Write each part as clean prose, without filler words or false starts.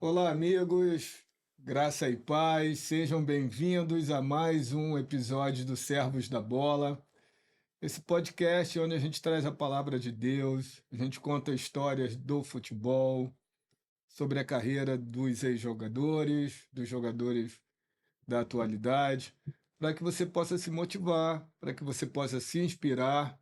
Olá, amigos, graça e paz, sejam bem-vindos a mais um episódio do Servos da Bola. Esse podcast onde a gente traz a palavra de Deus, a gente conta histórias do futebol, sobre a carreira dos ex-jogadores, dos jogadores da atualidade, para que você possa se motivar, para que você possa se inspirar,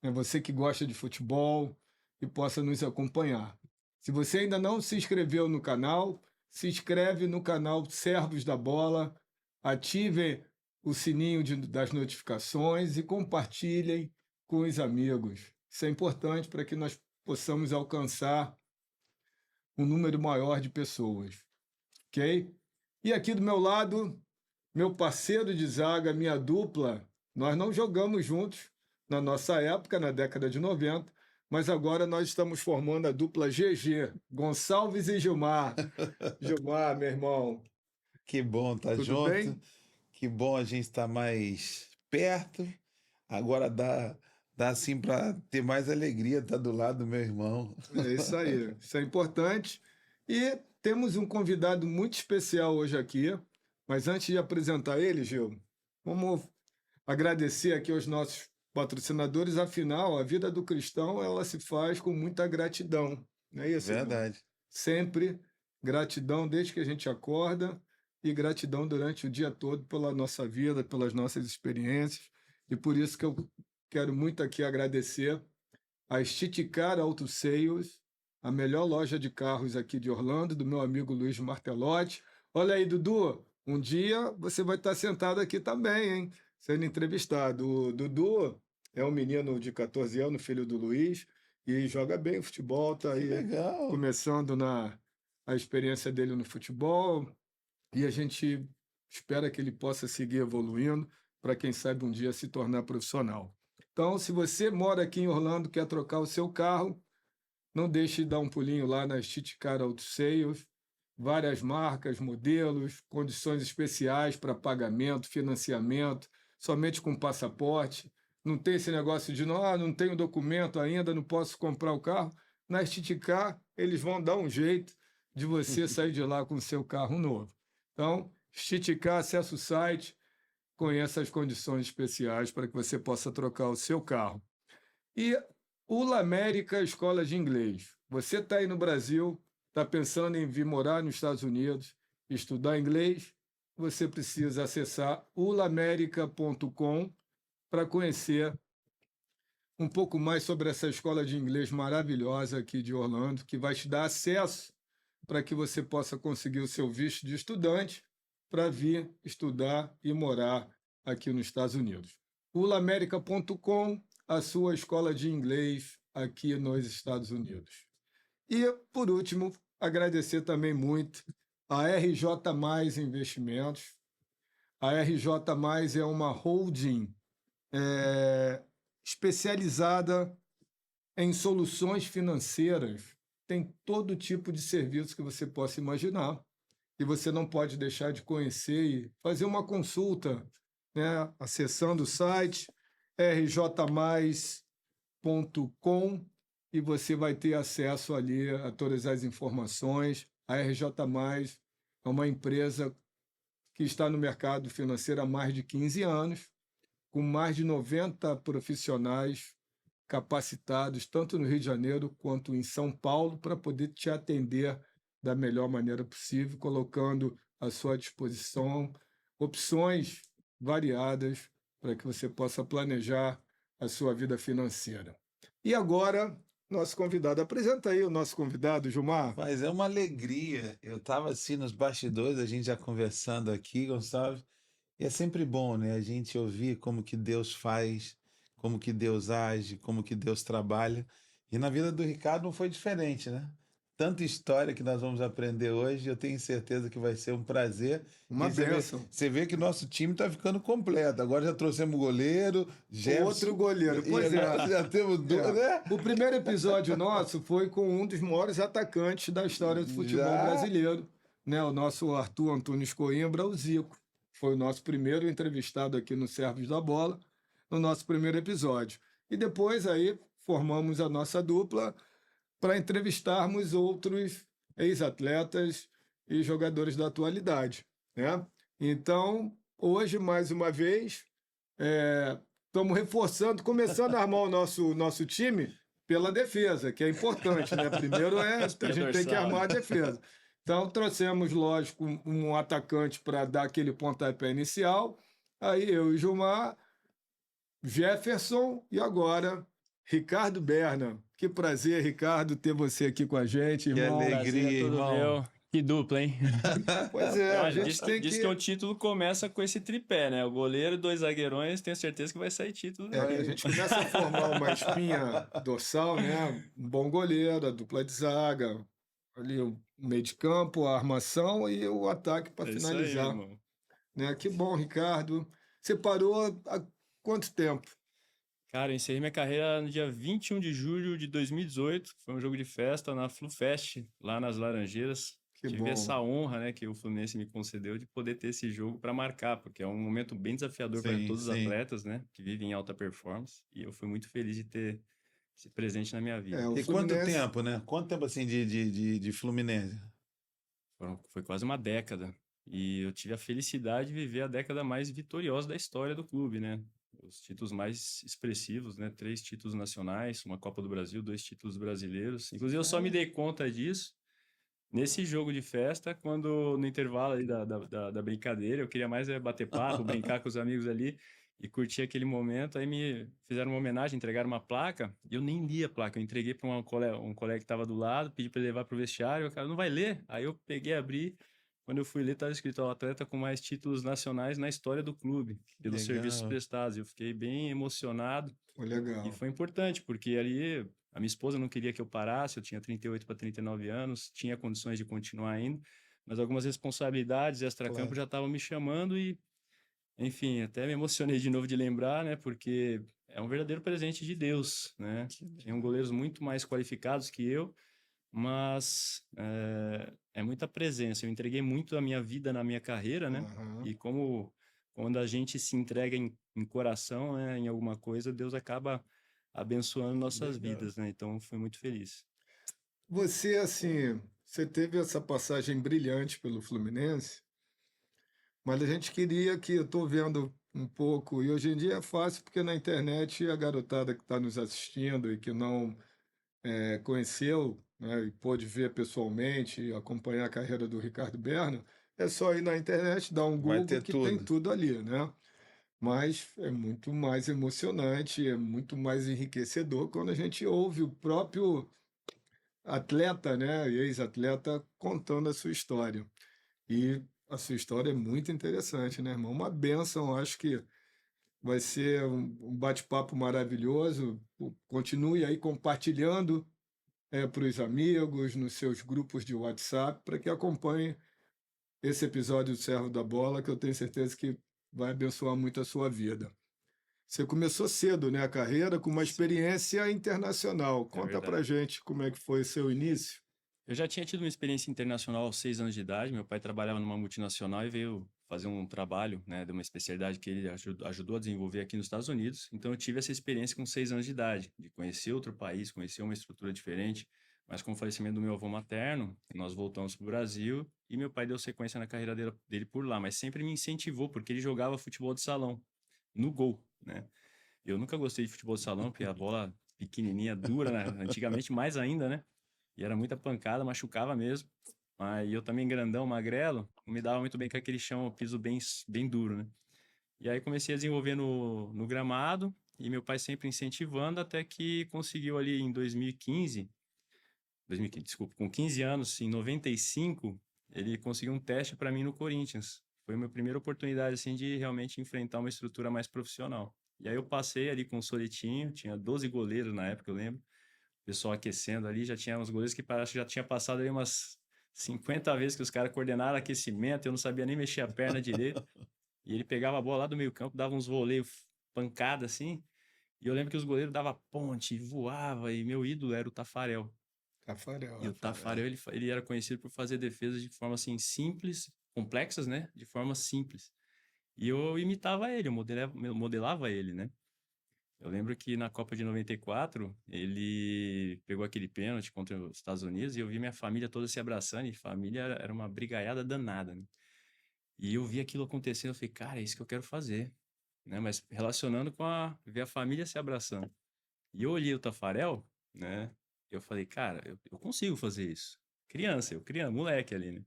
né? Você que gosta de futebol e possa nos acompanhar. Se você ainda não se inscreveu no canal, se inscreve no canal Servos da Bola, ative o sininho das notificações e compartilhem com os amigos. Isso é importante para que nós possamos alcançar um número maior de pessoas, ok? E aqui do meu lado, meu parceiro de zaga, minha dupla, nós não jogamos juntos na nossa época, na década de 90, mas agora nós estamos formando a dupla GG, Gonçalves e Gilmar. Gilmar, meu irmão, Que bom estar tudo junto, bem? que bom a gente estar mais perto. Agora dá assim para ter mais alegria estar do lado do meu irmão. É isso é importante. E temos um convidado muito especial hoje aqui, mas antes de apresentar ele, Gil, vamos agradecer aqui aos nossos patrocinadores, afinal, a vida do cristão ela se faz com muita gratidão, não é isso, irmão? Verdade. Sempre gratidão desde que a gente acorda e gratidão durante o dia todo pela nossa vida, pelas nossas experiências. E por isso que eu quero muito aqui agradecer a Estiticar Auto Sales, a melhor loja de carros aqui de Orlando, do meu amigo Luiz Martelotti. Olha aí, Dudu, um dia você vai estar sentado aqui também, hein? Sendo entrevistado. O Dudu é um menino de 14 anos, filho do Luiz, e joga bem o futebol, está Que aí legal. começando a experiência dele no futebol, e a gente espera que ele possa seguir evoluindo para, quem sabe, um dia se tornar profissional. Então, se você mora aqui em Orlando, quer trocar o seu carro, não deixe de dar um pulinho lá na Estiticar Auto Sales. Várias marcas, modelos, condições especiais para pagamento, financiamento, somente com passaporte. Não tem esse negócio de não tenho documento ainda, não posso comprar o carro. Na Estiticar, eles vão dar um jeito de você sair de lá com o seu carro novo. Então, Estiticar, acesse o site, conheça as condições especiais para que você possa trocar o seu carro. E o América Escola de Inglês. Você está aí no Brasil, está pensando em vir morar nos Estados Unidos, estudar inglês, você precisa acessar ulamerica.com para conhecer um pouco mais sobre essa escola de inglês maravilhosa aqui de Orlando, que vai te dar acesso para que você possa conseguir o seu visto de estudante para vir estudar e morar aqui nos Estados Unidos. ulamerica.com, a sua escola de inglês aqui nos Estados Unidos. E, por último, agradecer também muito a RJ Mais Investimentos. A RJ Mais é uma holding especializada em soluções financeiras. Tem todo tipo de serviço que você possa imaginar. E você não pode deixar de conhecer e fazer uma consulta, né? Acessando o site rjmais.com e você vai ter acesso ali a todas as informações. A RJ Mais é uma empresa que está no mercado financeiro há mais de 15 anos, com mais de 90 profissionais capacitados, tanto no Rio de Janeiro quanto em São Paulo, para poder te atender da melhor maneira possível, colocando à sua disposição opções variadas para que você possa planejar a sua vida financeira. E agora, nosso convidado. Apresenta aí o nosso convidado, Gilmar. Mas é uma alegria. Eu estava assim nos bastidores, a gente já conversando aqui, Gonçalves, e é sempre bom, né? A gente ouvir como que Deus faz, como que Deus age, como que Deus trabalha. E na vida do Ricardo não foi diferente, né? Tanta história que nós vamos aprender hoje, eu tenho certeza que vai ser um prazer. Uma E bênção. você vê que nosso time está ficando completo. Agora já trouxemos o goleiro, Outro Jefferson, goleiro. e Pois agora é. já temos dois, né? O primeiro episódio nosso foi com um dos maiores atacantes da história do futebol Já. brasileiro, né? O nosso Arthur Antunes Coimbra, o Zico. Foi o nosso primeiro entrevistado aqui no Servos da Bola, no nosso primeiro episódio. E depois aí formamos a nossa dupla para entrevistarmos outros ex-atletas e jogadores da atualidade, né? Então, hoje, mais uma vez, estamos reforçando, começando a armar o nosso time pela defesa, que é importante, né? Primeiro a Espinha gente tem que dorsal, armar a né? defesa. Então, trouxemos, lógico, um atacante para dar aquele pontapé inicial. Aí eu e Gilmar, Jefferson e agora Ricardo Berna. Que prazer, Ricardo, ter você aqui com a gente, Que irmão. Prazer é alegria, todo irmão. meu. Que dupla, hein? Pois é, a Olha, gente tem diz que o que. título começa com esse tripé, né? O goleiro, dois zagueirões, tenho certeza que vai sair título É que a daí. gente começa a formar uma espinha dorsal, né? Um bom goleiro, a dupla de zaga, ali o meio de campo, a armação e o ataque para É isso aí, finalizar, irmão. né? Que bom, Ricardo. Você parou há quanto tempo? Cara, eu encerrei minha carreira no dia 21 de julho de 2018. Foi um jogo de festa na FluFest, lá nas Laranjeiras. Que Tive bom. essa honra, né, que o Fluminense me concedeu de poder ter esse jogo para marcar, porque é um momento bem desafiador para Sim, todos os sim. atletas, né, que vivem em alta performance. E eu fui muito feliz de ter esse presente na minha vida. O E quanto Fluminense. tempo, né? Quanto tempo assim de Fluminense? Foi quase uma década. E eu tive a felicidade de viver a década mais vitoriosa da história do clube, né? Os títulos mais expressivos, né? 3 títulos nacionais, uma Copa do Brasil, 2 títulos brasileiros. Inclusive, eu só me dei conta disso nesse jogo de festa, quando no intervalo ali da brincadeira, eu queria mais bater papo, brincar com os amigos ali e curtir aquele momento. Aí me fizeram uma homenagem, entregaram uma placa, e eu nem li a placa, eu entreguei para um colega que estava do lado, pedi para ele levar para o vestiário, o cara não vai ler. Aí eu peguei, abri, quando eu fui ler, estava escrito: "Ó, atleta com mais títulos nacionais na história do clube, pelos serviços Legal. prestados." Eu fiquei bem emocionado Foi e legal. foi importante, porque ali a minha esposa não queria que eu parasse, eu tinha 38 para 39 anos, tinha condições de continuar indo, mas algumas responsabilidades extracampo Claro. já estavam me chamando e, enfim, até me emocionei de novo de lembrar, né? Porque é um verdadeiro presente de Deus, né? Tinham goleiros muito mais qualificados que eu, mas é muita presença. Eu entreguei muito da minha vida na minha carreira, né? Aham. E como quando a gente se entrega em coração, né, em alguma coisa, Deus acaba abençoando nossas Legal. vidas, né? Então, fui muito feliz. Você, assim, você teve essa passagem brilhante pelo Fluminense, mas a gente queria que, eu estou vendo um pouco, e hoje em dia é fácil porque na internet a garotada que está nos assistindo e que não conheceu, né, e pôde ver pessoalmente, e acompanhar a carreira do Ricardo Berna, é só ir na internet, dar um Vai Google ter que tem tudo. tudo ali, né? Mas é muito mais emocionante, é muito mais enriquecedor quando a gente ouve o próprio atleta, né, e ex-atleta contando a sua história. E a sua história é muito interessante, né, irmão? Uma bênção, acho que vai ser um bate-papo maravilhoso. Continue aí compartilhando para os amigos, nos seus grupos de WhatsApp, para que acompanhem esse episódio do Servo da Bola, que eu tenho certeza que vai abençoar muito a sua vida. Você começou cedo, né, a carreira, com uma Sim, experiência internacional. é Conta pra verdade. gente como é que foi o seu início. Eu já tinha tido uma experiência internacional aos 6 anos de idade. Meu pai trabalhava numa multinacional e veio fazer um trabalho, né, de uma especialidade que ele ajudou a desenvolver aqui nos Estados Unidos. Então, eu tive essa experiência com 6 anos de idade, de conhecer outro país, conhecer uma estrutura diferente. Mas com o falecimento do meu avô materno, nós voltamos para o Brasil e meu pai deu sequência na carreira dele por lá, mas sempre me incentivou, porque ele jogava futebol de salão, no gol, né? Eu nunca gostei de futebol de salão, porque a bola pequenininha, dura, né? Antigamente mais ainda, né? E era muita pancada, machucava mesmo. Mas eu também grandão, magrelo, não me dava muito bem com aquele chão, piso bem duro, né? E aí comecei a desenvolver no gramado, e meu pai sempre incentivando, até que conseguiu ali em 2015, desculpa, com 15 anos, em 95, ele conseguiu um teste para mim no Corinthians. Foi a minha primeira oportunidade, assim, de realmente enfrentar uma estrutura mais profissional. E aí eu passei ali com o Soletinho, tinha 12 goleiros na época, eu lembro. O pessoal aquecendo ali, já tinha uns goleiros que parece que já tinha passado ali umas 50 vezes que os caras coordenaram aquecimento, eu não sabia nem mexer a perna direito. E ele pegava a bola lá do meio campo, dava uns voleios pancada assim. E eu lembro que os goleiros davam ponte, voava, e meu ídolo era o Tafarel. Tafarel, E o Rafael. Tafarel, ele era conhecido por fazer defesas de forma assim simples, complexas, né? De forma simples. E eu imitava ele, eu modelava ele, né? Eu lembro que na Copa de 94, ele pegou aquele pênalti contra os Estados Unidos e eu vi minha família toda se abraçando, e família era uma brigaiada danada, né? E eu vi aquilo acontecendo, eu falei, cara, é isso que eu quero fazer, né? Mas relacionando com ver a família se abraçando. E eu olhei o Tafarel, né? Eu falei, cara, eu consigo fazer isso. Criança, moleque ali, né?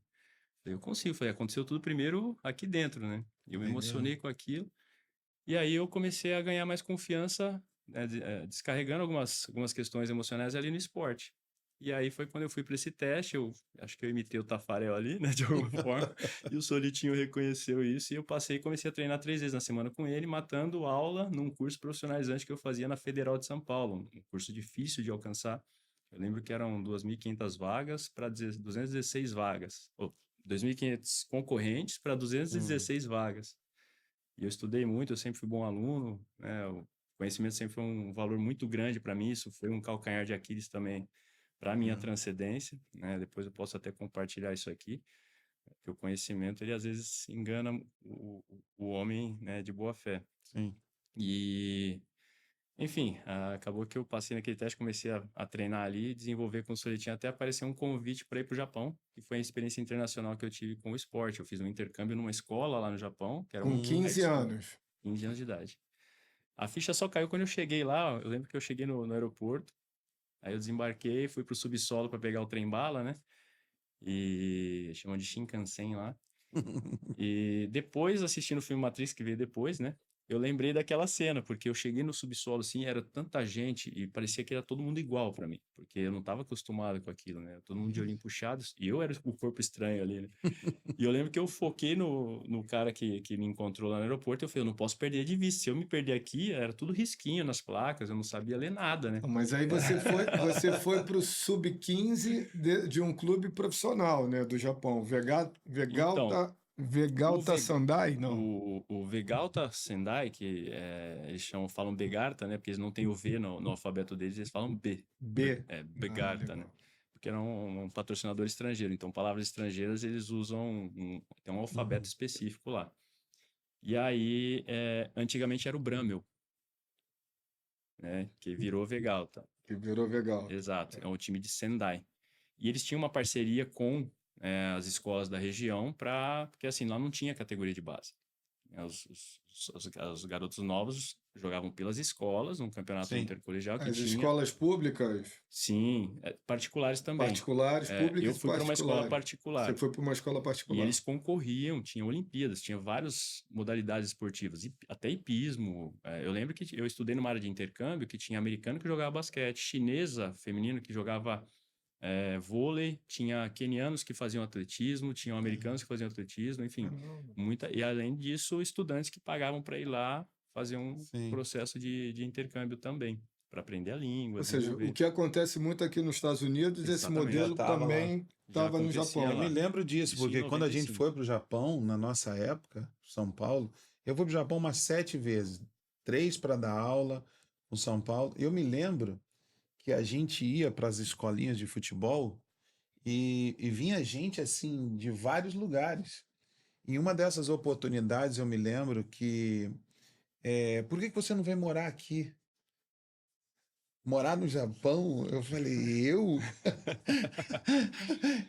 Falei, eu consigo. Falei, aconteceu tudo primeiro aqui dentro, né? E eu me Entendeu? emocionei com aquilo. E aí eu comecei a ganhar mais confiança, né, descarregando algumas questões emocionais ali no esporte. E aí foi quando eu fui para esse teste, eu acho que eu imitei o Tafarel ali, né, de alguma forma, e o Solitinho reconheceu isso, e eu passei e comecei a treinar 3 vezes na semana com ele, matando aula num curso profissionalizante que eu fazia na Federal de São Paulo, um curso difícil de alcançar. Eu lembro que eram 2.500 vagas para 216 vagas, ou 2.500 concorrentes para Hum, 216 vagas. E eu estudei muito, eu sempre fui bom aluno, né? O conhecimento sempre foi um valor muito grande para mim, isso foi um calcanhar de Aquiles também para a minha hum, transcendência, né? Depois eu posso até compartilhar isso aqui, que o conhecimento, ele às vezes engana o homem, né, de boa fé. sim. E, enfim, acabou que eu passei naquele teste, comecei a treinar ali, desenvolver com o Solitinho, até apareceu um convite para ir para o Japão, que foi a experiência internacional que eu tive com o esporte. Eu fiz um intercâmbio numa escola lá no Japão, que era Com uma high 15 school, anos. 15 anos de idade. A ficha só caiu quando eu cheguei lá. Eu lembro que eu cheguei no aeroporto, aí eu desembarquei, fui pro subsolo para pegar o trem-bala, né? E chamam de Shinkansen lá. E depois, assistindo o filme Matrix, que veio depois, né? Eu lembrei daquela cena, porque eu cheguei no subsolo assim, era tanta gente e parecia que era todo mundo igual para mim, porque eu não estava acostumado com aquilo, né? Todo mundo de olhinho puxado, e eu era o corpo estranho ali, né? E eu lembro que eu foquei no cara que me encontrou lá no aeroporto. Eu falei, eu não posso perder de vista. Se eu me perder aqui, era tudo risquinho nas placas, eu não sabia ler nada, né? Mas aí você foi para o sub-15 de um clube profissional, né, do Japão. Então, o, Vegalta Ve- Sendai? Não. o Vegalta Sendai, que eles falam Begarta, né? Porque eles não têm o V no alfabeto deles, eles falam B. B. Ah, Begarta, né? legal. Porque era um patrocinador estrangeiro. Então, palavras estrangeiras, eles usam tem um alfabeto Uhum. específico lá. E aí, antigamente era o Brammel, né? Que virou Vegalta. Que virou Vegalta. Exato, é um time de Sendai. E eles tinham uma parceria com as escolas da região, porque assim, lá não tinha categoria de base. Os garotos novos jogavam pelas escolas, um campeonato Sim. intercolegial que As tinha, escolas públicas, sim, particulares também. particulares, Eu públicas e fui para uma escola particulares. Você particular. foi para uma escola E particular. eles concorriam, tinha Olimpíadas, tinha várias modalidades esportivas, até hipismo. Eu lembro que eu estudei numa área de intercâmbio que tinha americano que jogava basquete, chinesa feminino que jogava vôlei, tinha quenianos que faziam atletismo, tinham americanos que faziam atletismo, enfim, Caramba. e além disso, estudantes que pagavam para ir lá fazer um Sim. processo de intercâmbio também, para aprender a língua, Ou seja, o desenvolver. que acontece muito aqui nos Estados Unidos, esse Já Exatamente. modelo estava lá. também Já estava no acontecia Eu Japão. me lá. lembro disso, Isso em porque quando a gente 95. foi para o Japão, na nossa época, São Paulo, eu fui para o Japão umas 7 vezes, 3 para dar aula com São Paulo. Eu me lembro que a gente ia para as escolinhas de futebol e vinha gente assim de vários lugares. Em uma dessas oportunidades, eu me lembro que por que que você não vem morar aqui? Morar no Japão? Eu falei, eu?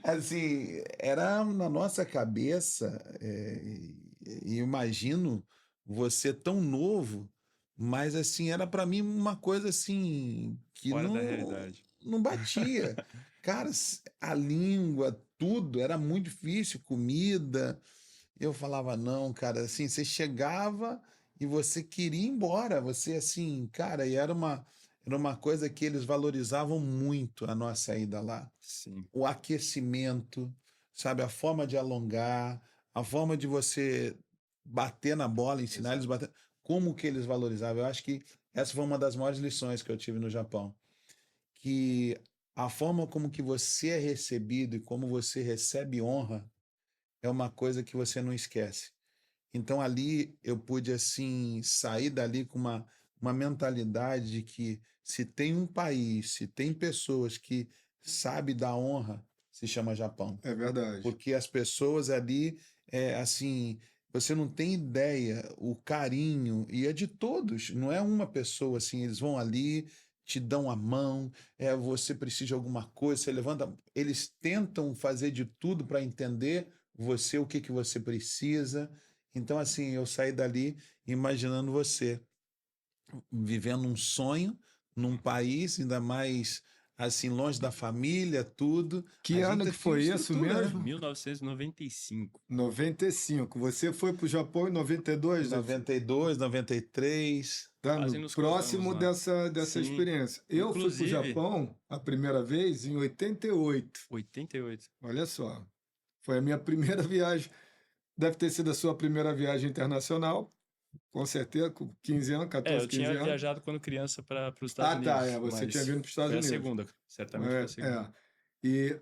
Assim, era na nossa cabeça, e imagino você tão novo, mas assim, era para mim uma coisa assim que Fora da não, realidade. não batia. Cara, a língua, tudo era muito difícil, comida. Eu falava, não, cara, assim, você chegava e você queria ir embora. Você, assim, cara, e era uma coisa que eles valorizavam muito a nossa ida lá. Sim, O aquecimento, sabe? A forma de alongar, a forma de você bater na bola, ensinar eles a exato. bater. Como que eles valorizavam? Eu acho que essa foi uma das maiores lições que eu tive no Japão. Que a forma como que você é recebido e como você recebe honra é uma coisa que você não esquece. Então ali eu pude assim sair dali com uma mentalidade de que se tem um país, se tem pessoas que sabe dar honra, se chama Japão. É verdade. Porque as pessoas ali assim, Você não tem ideia o carinho, e é de todos, não é uma pessoa assim, eles vão ali, te dão a mão, você precisa de alguma coisa, você levanta, eles tentam fazer de tudo para entender você, o que que você precisa. Então, assim, eu saí dali imaginando você vivendo um sonho num país, ainda mais assim, longe da família, tudo. Que A gente ano já que tinha uma foi isso estrutura, né? mesmo? 1995. 95. Você foi para o Japão em 92, Edson? 92, 93. Tá Quase no nos cruzamos próximo lá. dessa Sim, experiência. Eu fui para o inclusive, Japão a primeira vez em 88. 88. Olha só. Foi a minha primeira viagem. Deve ter sido a sua primeira viagem internacional, com certeza, com 15 anos, É, 14, eu 15 tinha anos. viajado quando criança para os Estados Ah, tá, Unidos, você tinha mas vindo para os Estados foi a Unidos. segunda, certamente foi a segunda. E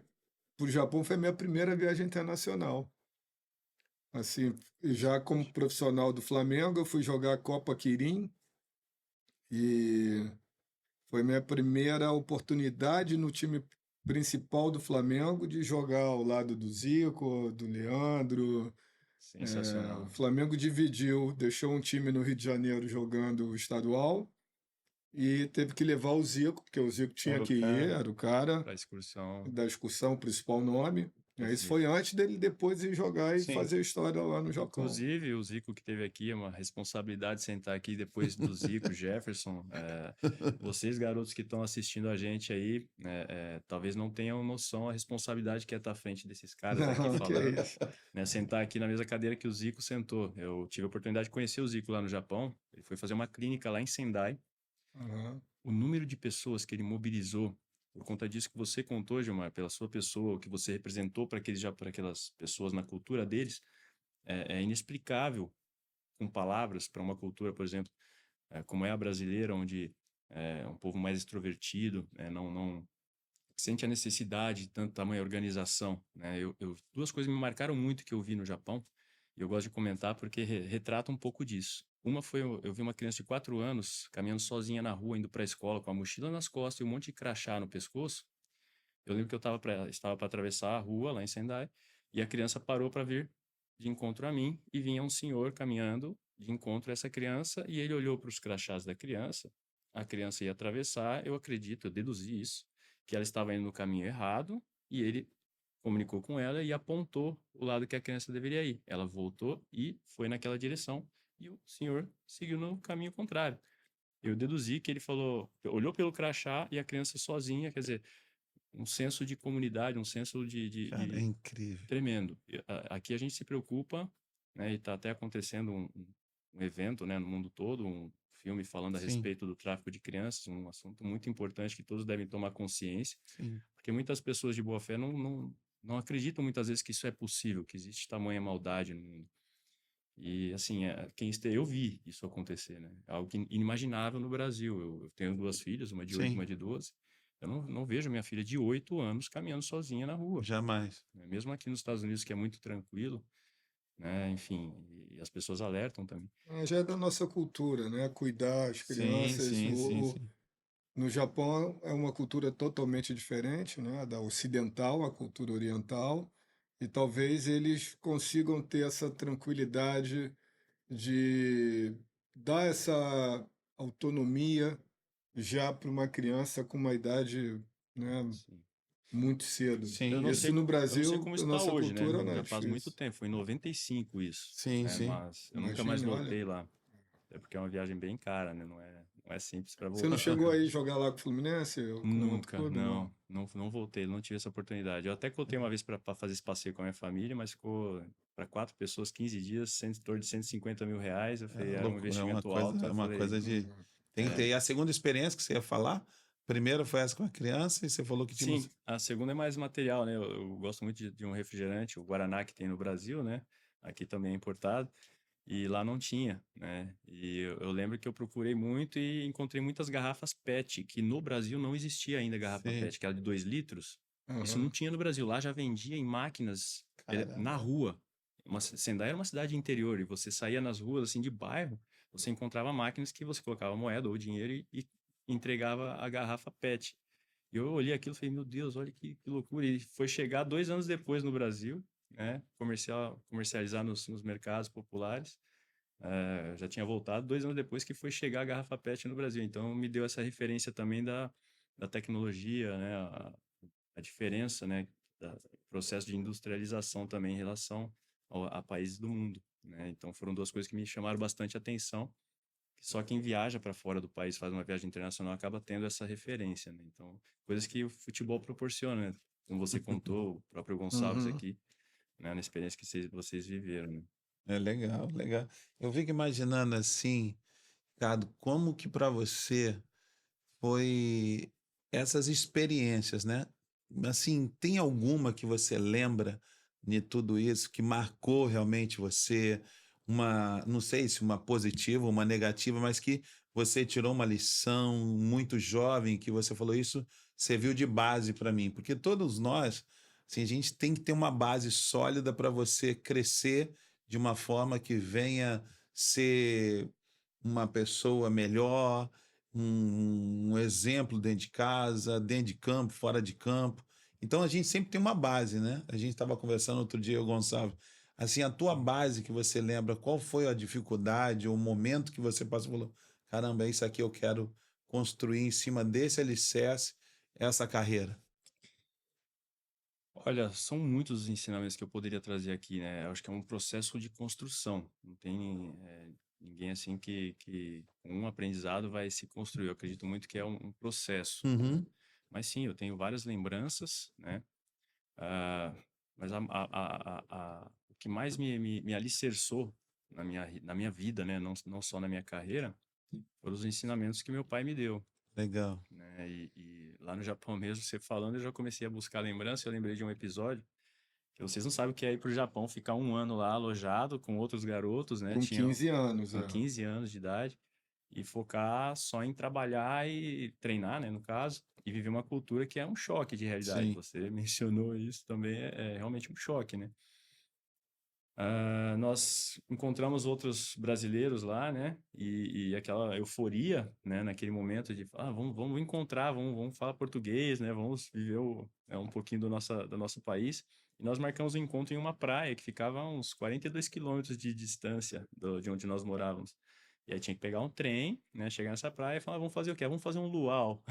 para o Japão foi a minha primeira viagem internacional. Assim, já como profissional do Flamengo, eu fui jogar a Copa Quirim e foi minha primeira oportunidade no time principal do Flamengo de jogar ao lado do Zico, do Leandro. O Sensacional. Flamengo dividiu, deixou um time no Rio de Janeiro jogando o estadual e teve que levar o Zico, porque o Zico tinha Era o que ir, cara. era o cara Para excursão, da excursão, o principal nome. Isso inclusive. foi antes dele depois ir jogar e Sim. fazer história lá no Japão. Inclusive, o Zico que teve aqui, é uma responsabilidade sentar aqui depois do Zico, Jefferson. Vocês, garotos que estão assistindo a gente aí, talvez não tenham noção a responsabilidade que é estar à frente desses caras aqui Não, que é falando, isso. né? Sentar aqui na mesma cadeira que o Zico sentou. Eu tive a oportunidade de conhecer o Zico lá no Japão. Ele foi fazer uma clínica lá em Sendai. Aham. O número de pessoas que ele mobilizou por conta disso que você contou, Gilmar, pela sua pessoa, o que você representou para aquelas pessoas na cultura deles, é inexplicável com palavras para uma cultura, por exemplo, como é a brasileira, onde é um povo mais extrovertido, não sente a necessidade de tanto tamanha organização, né? Duas coisas me marcaram muito que eu vi no Japão, e eu gosto de comentar porque retrata um pouco disso. Uma foi, eu vi uma criança de 4 anos caminhando sozinha na rua, indo para a escola, com a mochila nas costas e um monte de crachá no pescoço. Eu lembro que estava para atravessar a rua lá em Sendai, e a criança parou para vir de encontro a mim, e vinha um senhor caminhando de encontro a essa criança, e ele olhou para os crachás da criança, a criança ia atravessar, eu acredito, eu deduzi isso, que ela estava indo no caminho errado, e ele comunicou com ela e apontou o lado que a criança deveria ir. Ela voltou e foi naquela direção, e o senhor seguiu no caminho contrário. Eu deduzi que ele falou, olhou pelo crachá e a criança sozinha, quer dizer, um senso de comunidade, um senso Cara, é de incrível. tremendo. Aqui a gente se preocupa, né, e está até acontecendo um evento, né, no mundo todo, um filme falando a Sim, respeito do tráfico de crianças, um assunto muito importante que todos devem tomar consciência, sim. porque muitas pessoas de boa fé não acreditam muitas vezes que isso é possível, que existe tamanha maldade no mundo. E assim, eu vi isso acontecer, né? Algo inimaginável no Brasil. Eu tenho duas filhas, uma de 8 e Sim, uma de 12. Eu não vejo minha filha de 8 anos caminhando sozinha na rua, jamais. né? Mesmo aqui nos Estados Unidos, que é muito tranquilo, né? Enfim, e as pessoas alertam também. Já é da nossa cultura, né? Cuidar as Sim, crianças. sim, sim, sim. No Japão é uma cultura totalmente diferente, né? Da ocidental, a cultura oriental. E talvez eles consigam ter essa tranquilidade de dar essa autonomia já para uma criança com uma idade, né, Sim. muito cedo. Sim, Isso no Eu não sei Brasil, como a está nossa hoje, né? cultura não é Já faz muito difícil. tempo, foi em 95 isso, sim, né? sim. Mas eu nunca mais Imagine, olha. voltei lá. É porque é uma viagem bem cara, né? Não é simples para Você não voltar. chegou aí jogar lá com o Fluminense, ou com nenhum Nunca, clube, não? não voltei, não tive essa oportunidade. Eu até contei uma vez para fazer esse passeio com a minha família, mas ficou para 4 pessoas, 15 dias, em torno de 150 mil reais. Eu É falei, era um louco, investimento alto. é Eu uma falei, coisa de. Tem que ter. é, E a segunda experiência que você ia falar, primeiro foi essa com a criança, e você falou que tinha sim, a segunda é mais material, né? Eu gosto muito de um refrigerante, o Guaraná que tem no Brasil, né? Aqui também é importado. E lá não tinha, né? E eu lembro que eu procurei muito e encontrei muitas garrafas PET, que no Brasil não existia ainda garrafa Sim, PET, que era de 2 litros. Isso não Aham. tinha no Brasil. Lá já vendia em máquinas na caramba. rua. Sendai era uma cidade interior e você saía nas ruas assim de bairro, você encontrava máquinas que você colocava moeda ou dinheiro e entregava a garrafa PET. E eu olhei aquilo e falei, meu Deus, olha que loucura. E foi chegar 2 anos depois no Brasil. né, comercializar nos mercados populares. Já tinha voltado 2 anos depois que foi chegar a garrafa PET no Brasil. Então, me deu essa referência também da tecnologia, né, a diferença, né, do processo de industrialização também em relação a países do mundo, né? Então, foram duas coisas que me chamaram bastante atenção. Só quem viaja para fora do país, faz uma viagem internacional, acaba tendo essa referência, né? Então, coisas que o futebol proporciona, né? Como você contou, o próprio Gonçalves Uhum. aqui, né, na experiência que vocês viveram, né? É legal, legal. Eu fico imaginando assim, Ricardo, como que para você foi essas experiências, né? Assim, tem alguma que você lembra de tudo isso que marcou realmente você? Não sei se uma positiva ou uma negativa, mas que você tirou uma lição muito jovem que você falou isso serviu de base para mim, porque todos nós, assim, a gente tem que ter uma base sólida para você crescer de uma forma que venha ser uma pessoa melhor, um exemplo dentro de casa, dentro de campo, fora de campo. Então a gente sempre tem uma base, né? A gente estava conversando outro dia, o Gonçalo. Assim, a tua base que você lembra, qual foi a dificuldade, o momento que você passou e falou: caramba, é isso aqui eu quero construir em cima desse alicerce essa carreira. Olha, são muitos os ensinamentos que eu poderia trazer aqui, né? Eu acho que é um processo de construção. Não tem ninguém assim que com um aprendizado vai se construir. Eu acredito muito que é um processo, né? Uhum. Mas sim, eu tenho várias lembranças, né? Ah, mas o que mais me alicerçou na minha vida, né? Não só na minha carreira, foram os ensinamentos que meu pai me deu, Legal. né? E lá no Japão mesmo, você falando, eu já comecei a buscar lembrança. Eu lembrei de um episódio que vocês não sabem o que é ir para o Japão, ficar um ano lá alojado com outros garotos, né? Com Tinha 15 anos, com 15 anos de idade e focar só em trabalhar e treinar, né? No caso, e viver uma cultura que é um choque de realidade. Sim. Você mencionou isso também, é realmente um choque, né? Nós encontramos outros brasileiros lá, né? E aquela euforia, né? Naquele momento de, vamos encontrar, vamos falar português, né? Vamos viver um pouquinho do nosso país. E nós marcamos um encontro em uma praia que ficava a uns 42 quilômetros de distância de onde nós morávamos. E aí tinha que pegar um trem, né? Chegar nessa praia e falar, vamos fazer o quê? Vamos fazer um luau.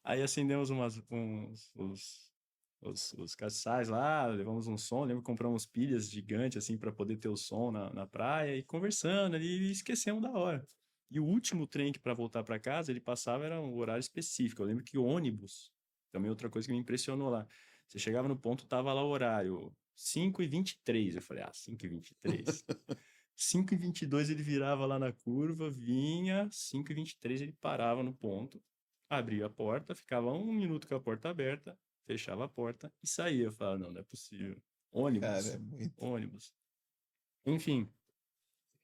Aí acendemos os caçais lá, levamos um som, lembro que compramos pilhas gigantes assim para poder ter o som na praia e conversando ali e esquecemos da hora. E o último trem que para voltar para casa, ele passava era um horário específico. Eu lembro que o ônibus, também outra coisa que me impressionou lá. Você chegava no ponto, tava lá o horário 5h23. Eu falei, 5h23. 5h22 ele virava lá na curva, vinha, 5h23 ele parava no ponto, abria a porta, ficava 1 minuto com a porta aberta, fechava a porta e saía. Eu falava, não é possível. Cara, é Ônibus, muito. ônibus. Enfim,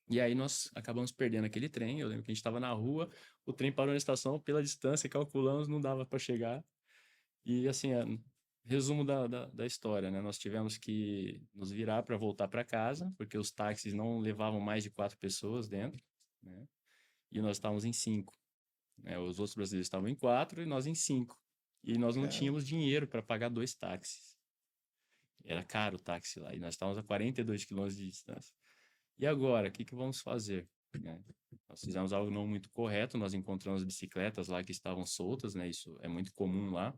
e aí nós acabamos perdendo aquele trem. Eu lembro que a gente estava na rua, o trem parou na estação, pela distância, calculamos, não dava para chegar. E assim, resumo da história, né? Nós tivemos que nos virar para voltar para casa, porque os táxis não levavam mais de 4 pessoas dentro, né? E nós estávamos em 5, né? Os outros brasileiros estavam em 4 e nós em 5. E nós não Cara, tínhamos dinheiro para pagar 2 táxis. Era caro o táxi lá, e nós estávamos a 42 quilômetros de distância. E agora, o que que vamos fazer? Né? Nós fizemos algo não muito correto, nós encontramos bicicletas lá que estavam soltas, né? Isso é muito comum lá.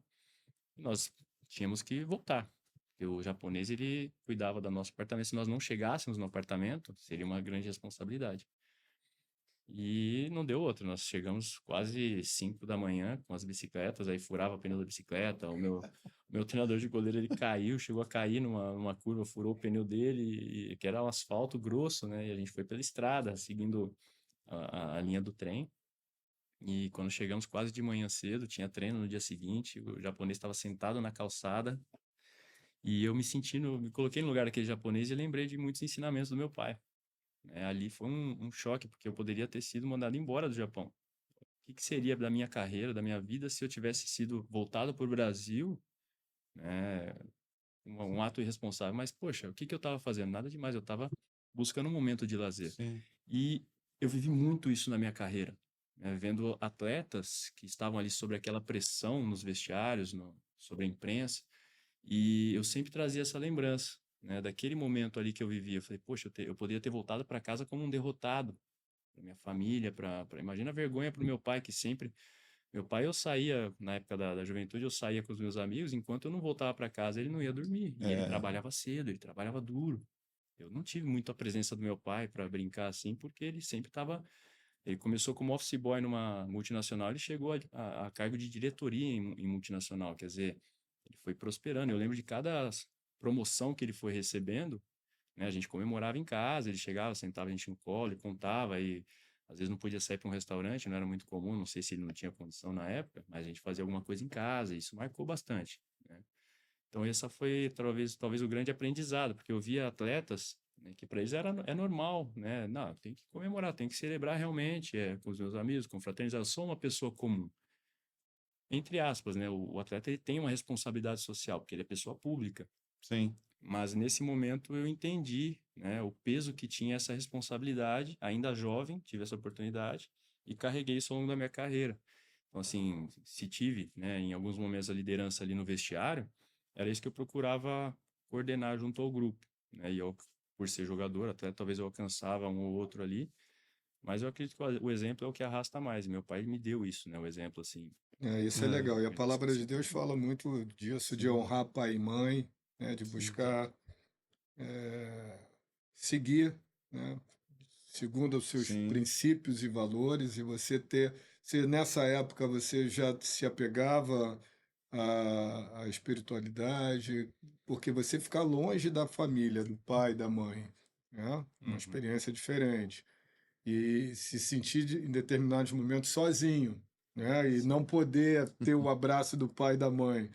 Nós tínhamos que voltar. Porque o japonês, ele cuidava do nosso apartamento. Se nós não chegássemos no apartamento, seria uma grande responsabilidade. E não deu outra. Nós chegamos quase 5 da manhã com as bicicletas, aí furava o pneu da bicicleta. O meu treinador de goleiro, ele caiu, chegou a cair numa curva, furou o pneu dele, que era um asfalto grosso, né? E a gente foi pela estrada, seguindo a linha do trem. E quando chegamos quase de manhã cedo, tinha treino no dia seguinte, o japonês estava sentado na calçada e eu me coloquei no lugar daquele japonês e lembrei de muitos ensinamentos do meu pai. Ali foi um choque, porque eu poderia ter sido mandado embora do Japão. O que seria da minha carreira, da minha vida, se eu tivesse sido voltado para o Brasil, né? Um ato irresponsável. Mas, poxa, o que eu estava fazendo? Nada demais, eu estava buscando um momento de lazer. sim. E eu vivi muito isso na minha carreira, né? Vendo atletas que estavam ali sobre aquela pressão nos vestiários, sobre a imprensa, e eu sempre trazia essa lembrança, né, daquele momento ali que eu vivia. Eu falei, poxa, eu poderia ter voltado para casa como um derrotado, para minha família, imagina a vergonha para o meu pai, que sempre. Meu pai, eu saía, na época da juventude, eu saía com os meus amigos, enquanto eu não voltava para casa, ele não ia dormir. E ele É, trabalhava cedo, ele trabalhava duro. Eu não tive muito a presença do meu pai para brincar assim, porque ele sempre estava. Ele começou como office boy numa multinacional, ele chegou a cargo de diretoria em multinacional, quer dizer, ele foi prosperando. Eu lembro de cada promoção que ele foi recebendo, né? A gente comemorava em casa, ele chegava, sentava a gente no colo, ele contava e às vezes não podia sair para um restaurante, não era muito comum, não sei se ele não tinha condição na época, mas a gente fazia alguma coisa em casa, e isso marcou bastante, né? Então essa foi talvez o grande aprendizado, porque eu via atletas, né, que para eles é normal, né? Não, tem que comemorar, tem que celebrar realmente, com os meus amigos, com fraternizar. Eu sou uma pessoa comum, entre aspas, né? O atleta ele tem uma responsabilidade social, porque ele é pessoa pública. sim. Mas nesse momento eu entendi, né, o peso que tinha essa responsabilidade, ainda jovem, tive essa oportunidade e carreguei isso ao longo da minha carreira. Então, assim, se tive, né, em alguns momentos a liderança ali no vestiário, era isso que eu procurava coordenar junto ao grupo, né? E eu, por ser jogador, até talvez eu alcançava um ou outro ali, mas eu acredito que o exemplo é o que arrasta mais. Meu pai me deu isso, né, o exemplo, assim, Isso é É, legal. E a coisas assim, palavra de sempre Deus lembro. fala muito disso, de sim, honrar pai e mãe, né, de sim, buscar eh, seguir, né, segundo os seus sim, princípios e valores, e você ter, se nessa época você já se apegava à espiritualidade, porque você ficar longe da família, do pai, da mãe, né, uma Uhum. experiência diferente, e se sentir em determinados momentos sozinho, né, e Sim. não poder ter o abraço do pai e da mãe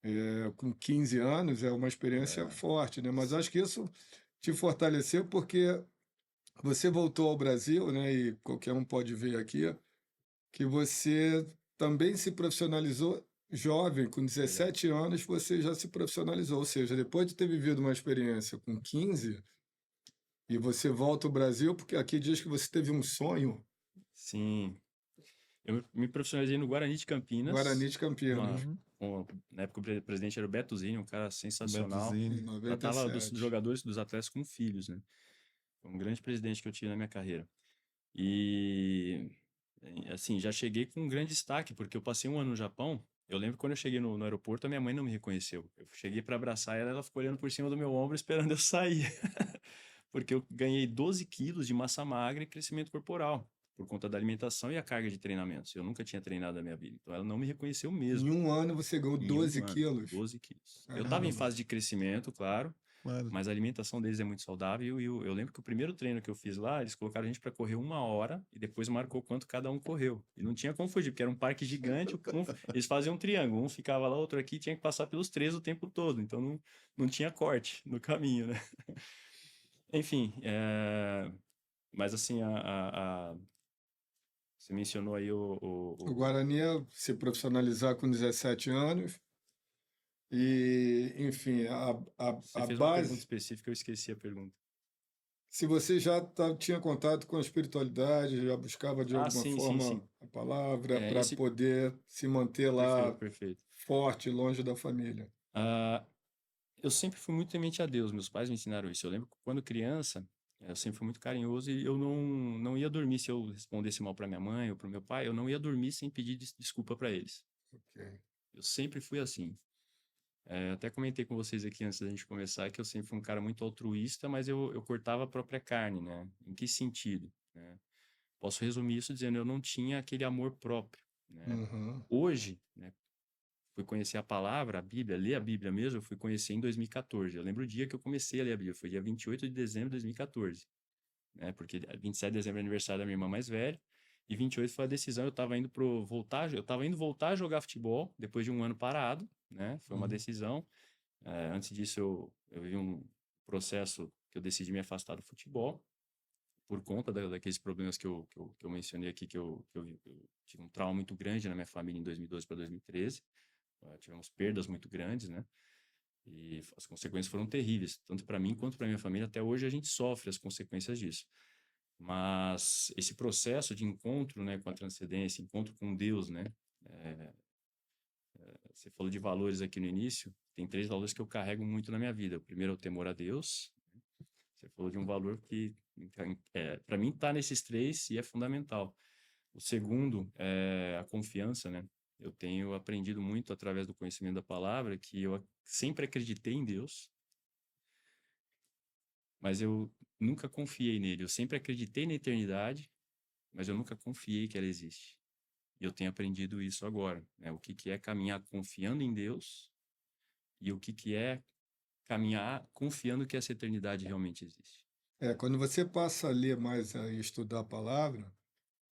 É, com 15 anos é uma experiência é, forte, né? Mas sim. acho que isso te fortaleceu porque você voltou ao Brasil, né? E qualquer um pode ver aqui que você também se profissionalizou jovem, com Verdade. 17 anos você já se profissionalizou, ou seja, depois de ter vivido uma experiência com 15 e você volta ao Brasil, porque aqui diz que você teve um sonho, Sim. Eu me profissionalizei no Guarani de Guarani Campinas, de Campinas, uhum, na época o presidente era o Beto Zini, um cara sensacional. em Betuzini, Tratava dos 97. jogadores, dos atletas como filhos, né? Foi um grande presidente que eu tive na minha carreira. E, assim, já cheguei com um grande destaque, porque eu passei um ano no Japão. Eu lembro quando eu cheguei no aeroporto, a minha mãe não me reconheceu. Eu cheguei para abraçar ela, ela ficou olhando por cima do meu ombro esperando eu sair. Porque eu ganhei 12 quilos de massa magra e crescimento corporal, por conta da alimentação e a carga de treinamentos. Eu nunca tinha treinado na minha vida, então ela não me reconheceu Em mesmo. um ano você ganhou Em 12 um ano, quilos. 12 quilos. Eu estava em Caramba. fase de crescimento, claro, claro. mas a alimentação deles é muito saudável. E eu lembro que o primeiro treino que eu fiz lá, eles colocaram a gente para correr 1 hora e depois marcou quanto cada um correu. E não tinha como fugir, porque era um parque gigante. Eles faziam um triângulo, um ficava lá, outro aqui, tinha que passar pelos três o tempo todo. Então não tinha corte no caminho, né? Enfim, mas assim, você mencionou aí O Guarani é se profissionalizar com 17 anos e, enfim, Você a fez uma pergunta base, específica, eu esqueci a pergunta. se você já tinha contato com a espiritualidade, já buscava de Ah, alguma sim, sim, forma sim. a palavra É, para esse, poder se manter perfeito, lá perfeito. forte, longe da família. Ah, eu sempre fui muito temente a Deus, meus pais me ensinaram isso. Eu lembro que quando criança, eu sempre fui muito carinhoso e eu não ia dormir se eu respondesse mal para minha mãe ou para meu pai, eu não ia dormir sem pedir desculpa para eles. Ok. Eu sempre fui assim. Até comentei com vocês aqui antes da gente começar que eu sempre fui um cara muito altruísta, mas eu cortava a própria carne, né? Em que sentido, né? Posso resumir isso dizendo eu não tinha aquele amor próprio, né? Uhum. Hoje, né, fui conhecer a palavra, a Bíblia, ler a Bíblia mesmo, eu fui conhecer em 2014. Eu lembro o dia que eu comecei a ler a Bíblia, foi dia 28 de dezembro de 2014, né? Porque 27 de dezembro é aniversário da minha irmã mais velha, e 28 foi a decisão, eu estava indo voltar a jogar futebol depois de um ano parado, né? Foi uma Uhum, decisão. Antes disso eu vivi um processo que eu decidi me afastar do futebol por conta daqueles problemas que eu mencionei aqui, eu tive um trauma muito grande na minha família em 2012 para 2013. Tivemos perdas muito grandes, né? E as consequências foram terríveis, tanto para mim quanto para minha família. Até hoje a gente sofre as consequências disso. Mas esse processo de encontro, né, com a transcendência, encontro com Deus, né, você falou de valores aqui no início, tem 3 valores que eu carrego muito na minha vida. O primeiro é o temor a Deus. Você falou de um valor que, para mim, está nesses 3 e é fundamental. O segundo é a confiança, né? Eu tenho aprendido muito através do conhecimento da palavra que eu sempre acreditei em Deus, mas eu nunca confiei nele. Eu sempre acreditei na eternidade, mas eu nunca confiei que ela existe. E eu tenho aprendido isso agora, né? O que que é caminhar confiando em Deus e o que que é caminhar confiando que essa eternidade realmente existe. Quando você passa a ler mais e estudar a palavra,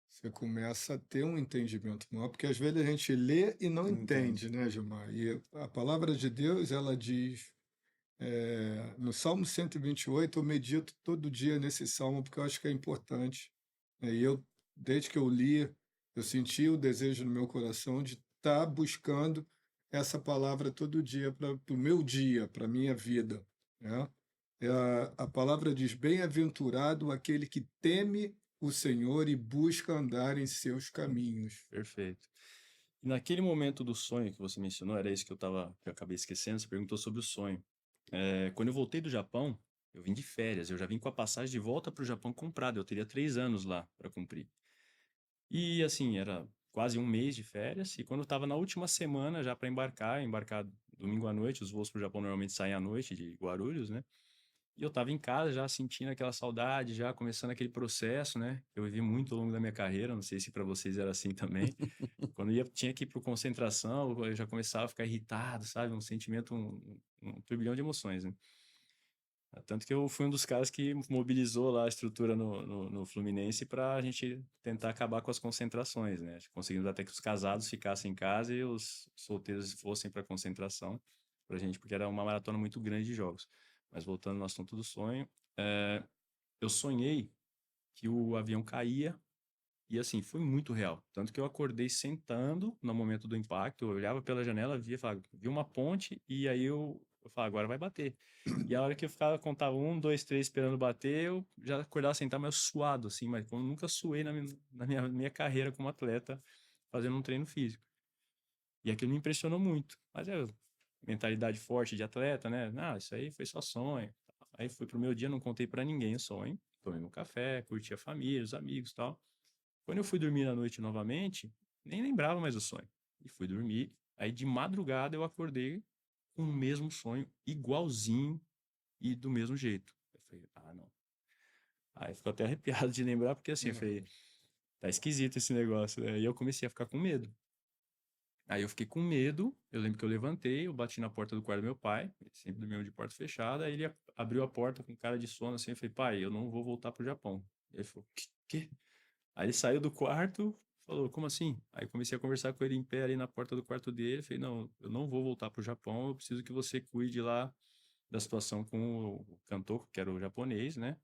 você começa a ter um entendimento maior, porque às vezes a gente lê e não Entende? entende, né, Gilmar? E a palavra de Deus, ela diz, no Salmo 128, eu medito todo dia nesse salmo, porque eu acho que é importante. E eu, desde que eu li, eu senti o desejo no meu coração de estar buscando essa palavra todo dia para o meu dia, para a minha vida, né? A palavra diz: bem-aventurado aquele que teme o Senhor e busca andar em seus caminhos. Perfeito. E naquele momento do sonho que você mencionou, era isso que que eu acabei esquecendo, você perguntou sobre o sonho. Quando eu voltei do Japão, eu vim de férias, eu já vim com a passagem de volta para o Japão comprada, eu teria 3 anos lá para cumprir. E assim, era quase um mês de férias, e quando eu estava na última semana já para embarcar domingo à noite, os voos para o Japão normalmente saem à noite de Guarulhos, né? E eu estava em casa já sentindo aquela saudade, já começando aquele processo, né? Eu vivi muito ao longo da minha carreira, não sei se para vocês era assim também. Quando tinha que ir para concentração, eu já começava a ficar irritado, sabe? Um sentimento, um turbilhão de emoções, né? Tanto que eu fui um dos caras que mobilizou lá a estrutura no Fluminense para a gente tentar acabar com as concentrações, né? Conseguimos até que os casados ficassem em casa e os solteiros fossem para concentração para a gente, porque era uma maratona muito grande de jogos. Mas voltando no assunto do sonho, eu sonhei que o avião caía e assim, foi muito real. Tanto que eu acordei sentando no momento do impacto, eu olhava pela janela, via uma ponte e aí eu falava, agora vai bater. E a hora que eu contava 1, 2, 3 esperando bater, eu já acordava sentado, mas suado, assim, mas como eu nunca suei na minha carreira como atleta, fazendo um treino físico. E aquilo me impressionou muito. Mas mentalidade forte de atleta, né? Não, isso aí foi só sonho. Aí fui pro meu dia, não contei para ninguém o sonho. Tomei meu café, curti a família, os amigos e tal. Quando eu fui dormir à noite novamente, nem lembrava mais do sonho. E fui dormir. Aí de madrugada eu acordei com o mesmo sonho, igualzinho e do mesmo jeito. Eu falei, ah, não. Aí ficou até arrepiado de lembrar, porque assim, eu falei, tá esquisito esse negócio, né? E eu comecei a ficar com medo. Aí eu fiquei com medo, eu lembro que eu levantei, eu bati na porta do quarto do meu pai, ele sempre dormiu de porta fechada, aí ele abriu a porta com cara de sono assim, eu falei, pai, eu não vou voltar pro Japão. Ele falou, quê? Aí ele saiu do quarto, falou, como assim? Aí eu comecei a conversar com ele em pé ali na porta do quarto dele, falei, não, eu não vou voltar pro Japão, eu preciso que você cuide lá da situação com o cantor, que era o japonês, né?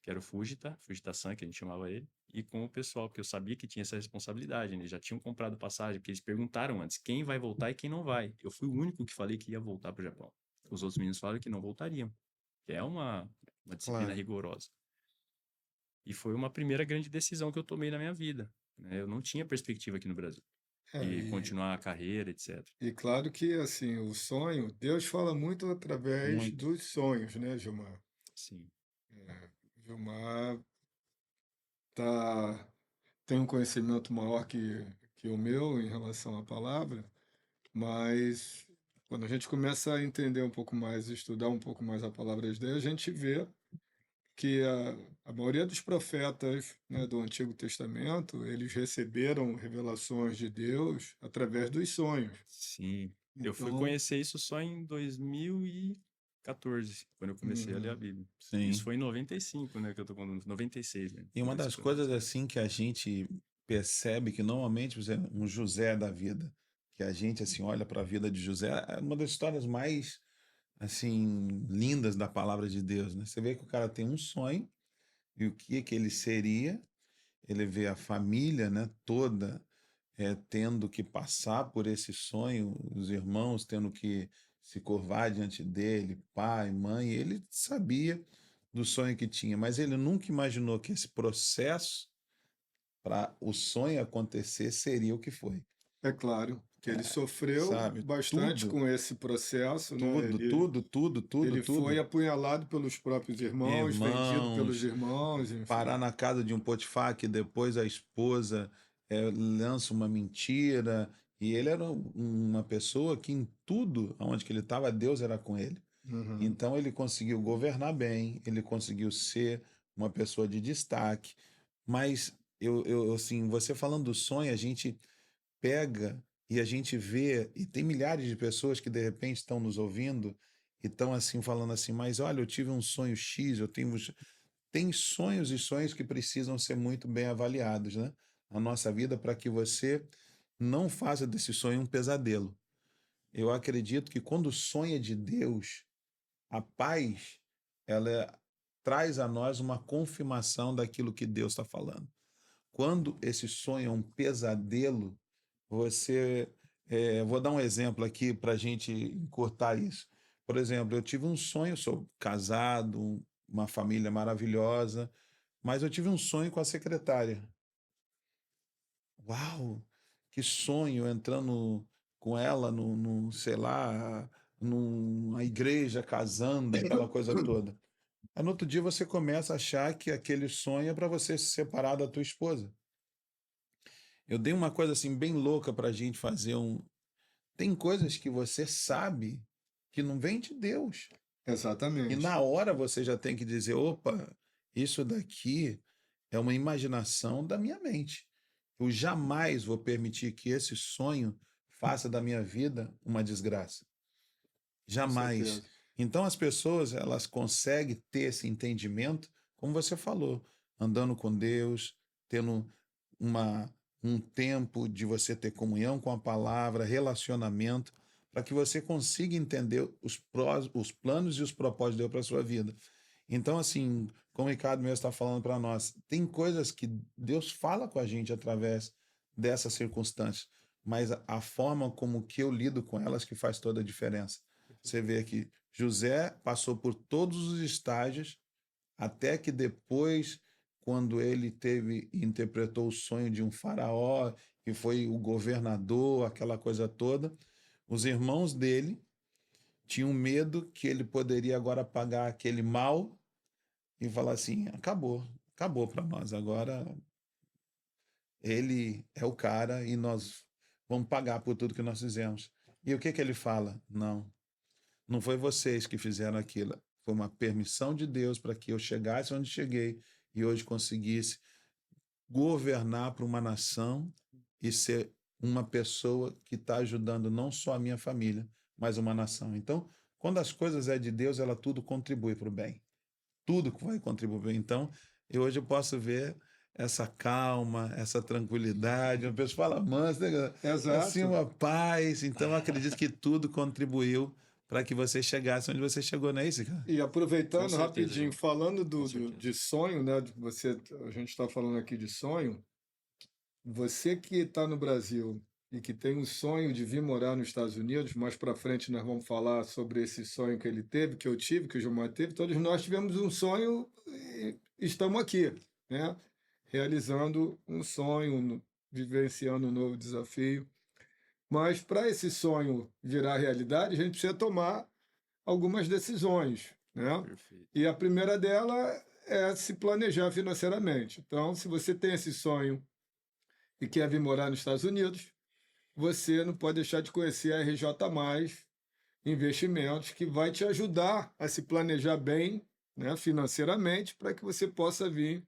Que era o Fujita-san, que a gente chamava ele, e com o pessoal, porque eu sabia que tinha essa responsabilidade, né? Eles já tinham comprado passagem, porque eles perguntaram antes quem vai voltar e quem não vai. Eu fui o único que falei que ia voltar para o Japão. Os outros meninos falaram que não voltariam, que é uma disciplina Claro. rigorosa. E foi uma primeira grande decisão que eu tomei na minha vida, né? Eu não tinha perspectiva aqui no Brasil, É, de e, continuar a carreira, etc. e claro que assim, o sonho, Deus fala muito através Muito. dos sonhos, né, Gilmar? Sim, Gilmar tá, tem um conhecimento maior que o meu em relação à palavra, mas quando a gente começa a entender um pouco mais, estudar um pouco mais a palavra de Deus, a gente vê que a maioria dos profetas, né, do Antigo Testamento, eles receberam revelações de Deus através dos sonhos. sim. Eu fui Então, conhecer isso só em 2014, quando eu comecei a ler a uhum, Bíblia. Isso Sim. foi em 95, né, que eu tô contando, 96, né, E uma começou das com o Evangelho. coisas assim que a gente percebe que normalmente, por exemplo, um José da vida, que a gente assim olha para a vida de José, é uma das histórias mais assim lindas da palavra de Deus, né? Você vê que o cara tem um sonho e o que ele seria, ele vê a família, né, toda tendo que passar por esse sonho, os irmãos tendo que se curvar diante dele, pai, mãe, ele sabia do sonho que tinha, mas ele nunca imaginou que esse processo para o sonho acontecer seria o que foi. é claro. que ele sofreu sabe? bastante Tudo, com esse processo, né? tudo, tudo, tudo, tudo, Ele foi tudo. apunhalado pelos próprios irmãos, vendido pelos Irmãos, irmãos, parar enfim. na casa de um Potifar que depois a esposa lança uma mentira, e ele era uma pessoa que em tudo onde que ele estava, Deus era com ele. Uhum. Então ele conseguiu governar bem, ele conseguiu ser uma pessoa de destaque, mas assim, você falando do sonho, a gente pega e a gente vê, e tem milhares de pessoas que de repente estão nos ouvindo e estão assim falando assim, mas olha, eu tive um sonho X, eu tenho tem sonhos e sonhos que precisam ser muito bem avaliados, né? Na nossa vida, para que você não faça desse sonho um pesadelo. Eu acredito que quando sonha de Deus, a paz, traz a nós uma confirmação daquilo que Deus está falando. Quando esse sonho é um pesadelo, você. Vou dar um exemplo aqui para a gente encurtar isso. Por exemplo, eu tive um sonho, sou casado, uma família maravilhosa, mas eu tive um sonho com a secretária. Uau! Que sonho entrando com ela sei lá, numa igreja, casando, aquela coisa toda. Aí no outro dia você começa a achar que aquele sonho é para você se separar da tua esposa. Eu dei uma coisa assim bem louca para a gente fazer um. Tem coisas que você sabe que não vem de Deus. E Exatamente. na hora você já tem que dizer: opa, isso daqui é uma imaginação da minha mente. Eu jamais vou permitir que esse sonho faça da minha vida uma desgraça. Com Jamais. certeza. Então as pessoas, elas conseguem ter esse entendimento, como você falou, andando com Deus, tendo uma, um tempo de você ter comunhão com a palavra, relacionamento, para que você consiga entender os planos e os propósitos de Deus para a sua vida. Então, assim, como o Ricardo mesmo está falando para nós, tem coisas que Deus fala com a gente através dessas circunstâncias, mas a forma como que eu lido com elas que faz toda a diferença. Você vê que José passou por todos os estágios até que depois, quando ele teve e interpretou o sonho de um faraó, que foi o governador, aquela coisa toda, os irmãos dele tinham medo que ele poderia agora pagar aquele mal e falar assim: acabou, acabou para nós, agora ele é o cara e nós vamos pagar por tudo que nós fizemos. E o que que ele fala? Não, não foi vocês que fizeram aquilo. Foi uma permissão de Deus para que eu chegasse onde cheguei e hoje conseguisse governar para uma nação e ser uma pessoa que está ajudando não só a minha família, mas uma nação. Então, quando as coisas é de Deus, ela tudo contribui para o bem. Tudo que vai contribuir para o bem. Então, hoje eu posso ver essa calma, essa tranquilidade. Uma pessoa fala manso, né? Assim, Exato. uma paz. Então, eu acredito que tudo contribuiu para que você chegasse onde você chegou, não é isso, cara? E Com aproveitando certeza, rapidinho, João. falando Com certeza. de sonho, né? A gente está falando aqui de sonho. Você que está no Brasil e que tem um sonho de vir morar nos Estados Unidos, mais para frente nós vamos falar sobre esse sonho que ele teve, que eu tive, que o Gilmar teve. Todos nós tivemos um sonho e estamos aqui, né? Realizando um sonho, vivenciando um novo desafio. Mas para esse sonho virar realidade, a gente precisa tomar algumas decisões, né? Perfeito. E a primeira dela é se planejar financeiramente. Então, se você tem esse sonho e quer vir morar nos Estados Unidos, você não pode deixar de conhecer a RJ+, Investimentos, que vai te ajudar a se planejar bem, né, financeiramente, para que você possa vir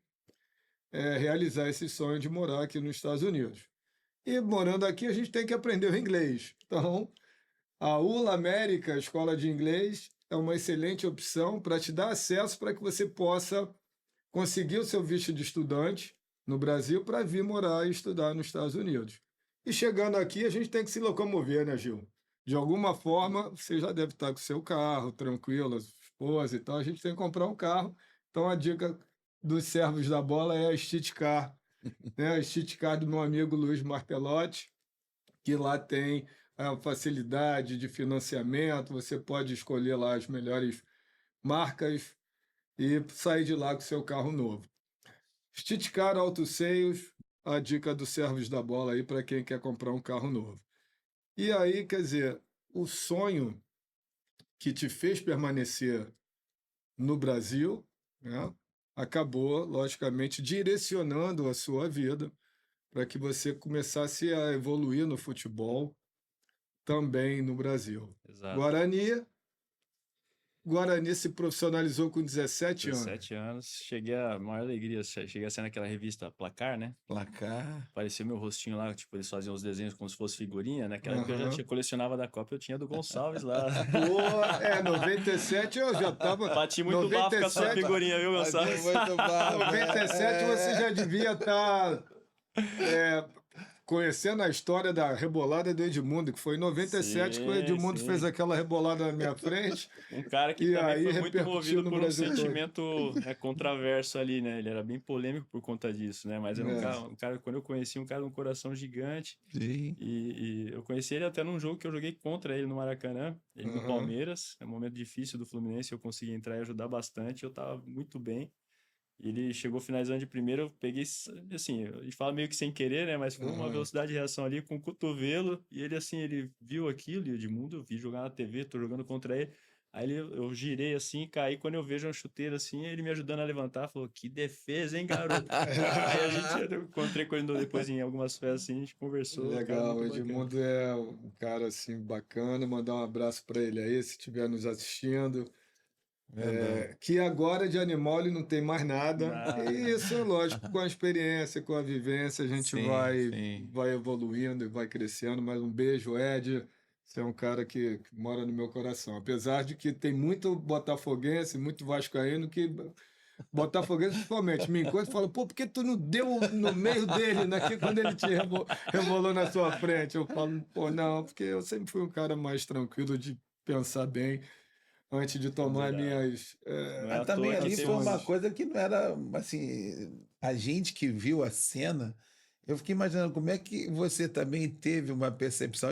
realizar esse sonho de morar aqui nos Estados Unidos. E morando aqui, a gente tem que aprender o inglês. Então, a ULA América, Escola de Inglês, é uma excelente opção para te dar acesso para que você possa conseguir o seu visto de estudante no Brasil para vir morar e estudar nos Estados Unidos. E chegando aqui, a gente tem que se locomover, né, Gil? De alguma forma, você já deve estar com o seu carro, tranquilo, a sua esposa e tal. A gente tem que comprar um carro. Então, a dica dos servos da bola é a Street Car, né? A Street Car do meu amigo Luiz Martelotti, que lá tem a facilidade de financiamento, você pode escolher lá as melhores marcas e sair de lá com seu carro novo. Car Auto Sales, a dica dos servos da bola aí para quem quer comprar um carro novo. E aí, quer dizer, o sonho que te fez permanecer no Brasil, né, acabou, logicamente, direcionando a sua vida para que você começasse a evoluir no futebol também no Brasil. Exato. Guarani, Guarani se profissionalizou com 17 anos. 17 anos, cheguei a maior alegria, cheguei a ser naquela revista Placar, né? Placar. Apareceu meu rostinho lá, tipo, eles faziam os desenhos como se fosse figurinha, né? Naquela época eu já Aham. tinha, colecionava da Copa, eu tinha do Gonçalves lá. Boa, 97 eu já estava. Bati muito bafo com a sua 97, figurinha, viu, Mas Gonçalves? muito bom, 97 você já devia estar conhecendo a história da rebolada do Edmundo, que foi em 97 que o Sim, Edmundo fez sim. aquela rebolada na minha frente Um cara que e também aí foi muito repercutiu movido no por um Brasil todo. sentimento, né, controverso ali, né? Ele era bem polêmico por conta disso, né? Mas era É. um cara, quando eu conheci, um cara de um coração gigante. Sim. E eu conheci ele até num jogo que eu joguei contra ele no Maracanã, ele no Aham. Palmeiras. É um momento difícil do Fluminense, eu consegui entrar e ajudar bastante. Eu tava muito bem. Ele chegou finalizando de primeira, eu peguei, assim, a gente fala meio que sem querer, né? Mas foi uma Aham. velocidade de reação ali com o cotovelo. E ele, assim, ele viu aquilo, e o Edmundo, eu vi jogar na TV, tô jogando contra ele. Aí eu girei assim, caí. Quando eu vejo uma chuteira assim, ele me ajudando a levantar, falou: Que defesa, hein, garoto? Aí a gente, eu encontrei com ele depois em algumas festas assim, a gente conversou. Cara, Legal, o muito bacana. Edmundo é um cara assim bacana, mandar um abraço para ele aí, se estiver nos assistindo. Verdade. Que agora de animal ele não tem mais nada. Nada. E isso é lógico, com a experiência, com a vivência, a gente Sim, sim. vai evoluindo e vai crescendo. Mas um beijo, Ed. Você é um cara que mora no meu coração. Apesar de que tem muito botafoguense, muito vascaíno que botafoguense principalmente me encontra e fala, pô, por que tu não deu no meio dele, né? Que quando ele te rebolou na sua frente? Eu falo, pô, não, porque eu sempre fui um cara mais tranquilo de pensar bem antes de tomar Verdade. minhas Não é Mas à também toa que ali tem foi uma uns. coisa que não era, assim, a gente que viu a cena, eu fiquei imaginando como é que você também teve uma percepção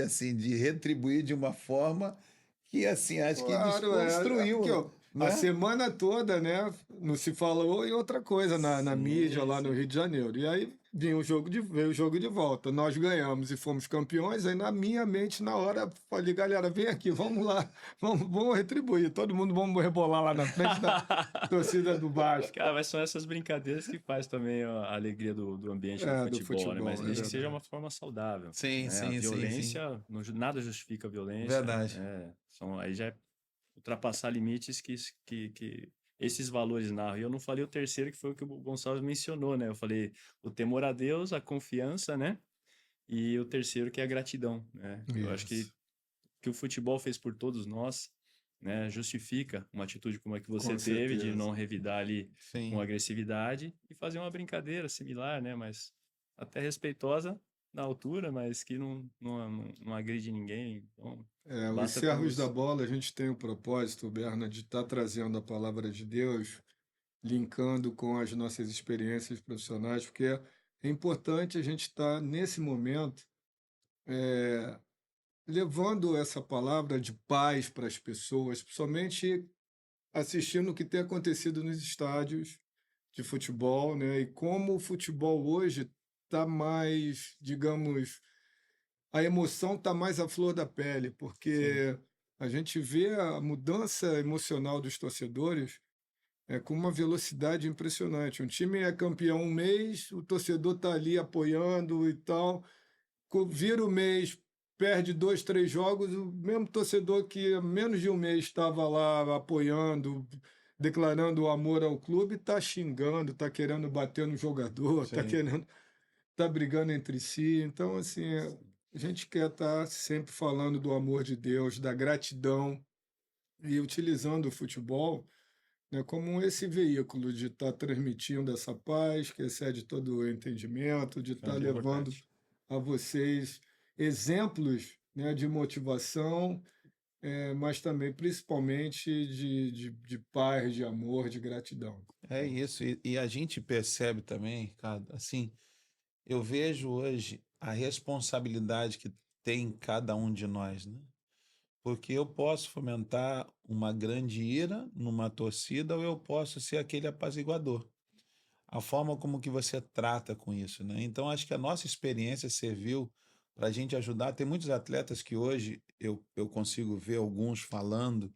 assim, de retribuir de uma forma que, assim, acho que Claro, porque desconstruiu, ó, a né? semana toda, né, não se falou em outra coisa na mídia Sim, lá no sim. Rio de Janeiro. E aí veio o jogo de volta. Nós ganhamos e fomos campeões. Aí na minha mente, na hora, falei, galera, vem aqui, vamos lá, vamos retribuir. Todo mundo vamos rebolar lá na frente da torcida do Vasco. Cara, mas são essas brincadeiras que faz também a alegria do ambiente do Do futebol, né? Mas futebol, é desde que seja uma verdade. forma saudável, Sim, né? A sim, sim, sim. violência, nada justifica a violência, Verdade. aí já é ultrapassar limites que esses valores narram. E eu não falei o terceiro, que foi o que o Gonçalves mencionou, né? Eu falei o temor a Deus, a confiança, né? E o terceiro que é a gratidão, né? Eu acho Isso, que o futebol fez por todos nós, né, justifica uma atitude como a que você com teve, de certeza. não revidar ali com Sim. agressividade e fazer uma brincadeira similar, né, mas até respeitosa na altura, mas que não agride ninguém. Então, Os basta servos da termos. bola, a gente tem o propósito, Berna, de estar trazendo a palavra de Deus, linkando com as nossas experiências profissionais, porque é importante a gente estar, nesse momento, eh, levando essa palavra de paz para as pessoas, principalmente assistindo o que tem acontecido nos estádios de futebol, né? E como o futebol hoje está mais, digamos, a emoção está mais à flor da pele, Sim, porque a gente vê a mudança emocional dos torcedores com uma velocidade impressionante. Um time é campeão um mês, o torcedor está ali apoiando e tal. Vira o mês, perde dois, três jogos, o mesmo torcedor que há menos de um mês estava lá apoiando, declarando o amor ao clube, está xingando, está querendo bater no jogador, está Sim. querendo, está brigando entre si. Então, assim, a gente quer estar sempre falando do amor de Deus, da gratidão e utilizando o futebol, né, como esse veículo de estar transmitindo essa paz que excede todo o entendimento, de estar muito levando importante. a vocês exemplos, né, de motivação, mas também, principalmente, de paz, de amor, de gratidão. É isso. E a gente percebe também, Ricardo, assim, eu vejo hoje a responsabilidade que tem cada um de nós, né? Porque eu posso fomentar uma grande ira numa torcida ou eu posso ser aquele apaziguador. A forma como que você trata com isso, né? Então, acho que a nossa experiência serviu para a gente ajudar. Tem muitos atletas que hoje eu consigo ver alguns falando,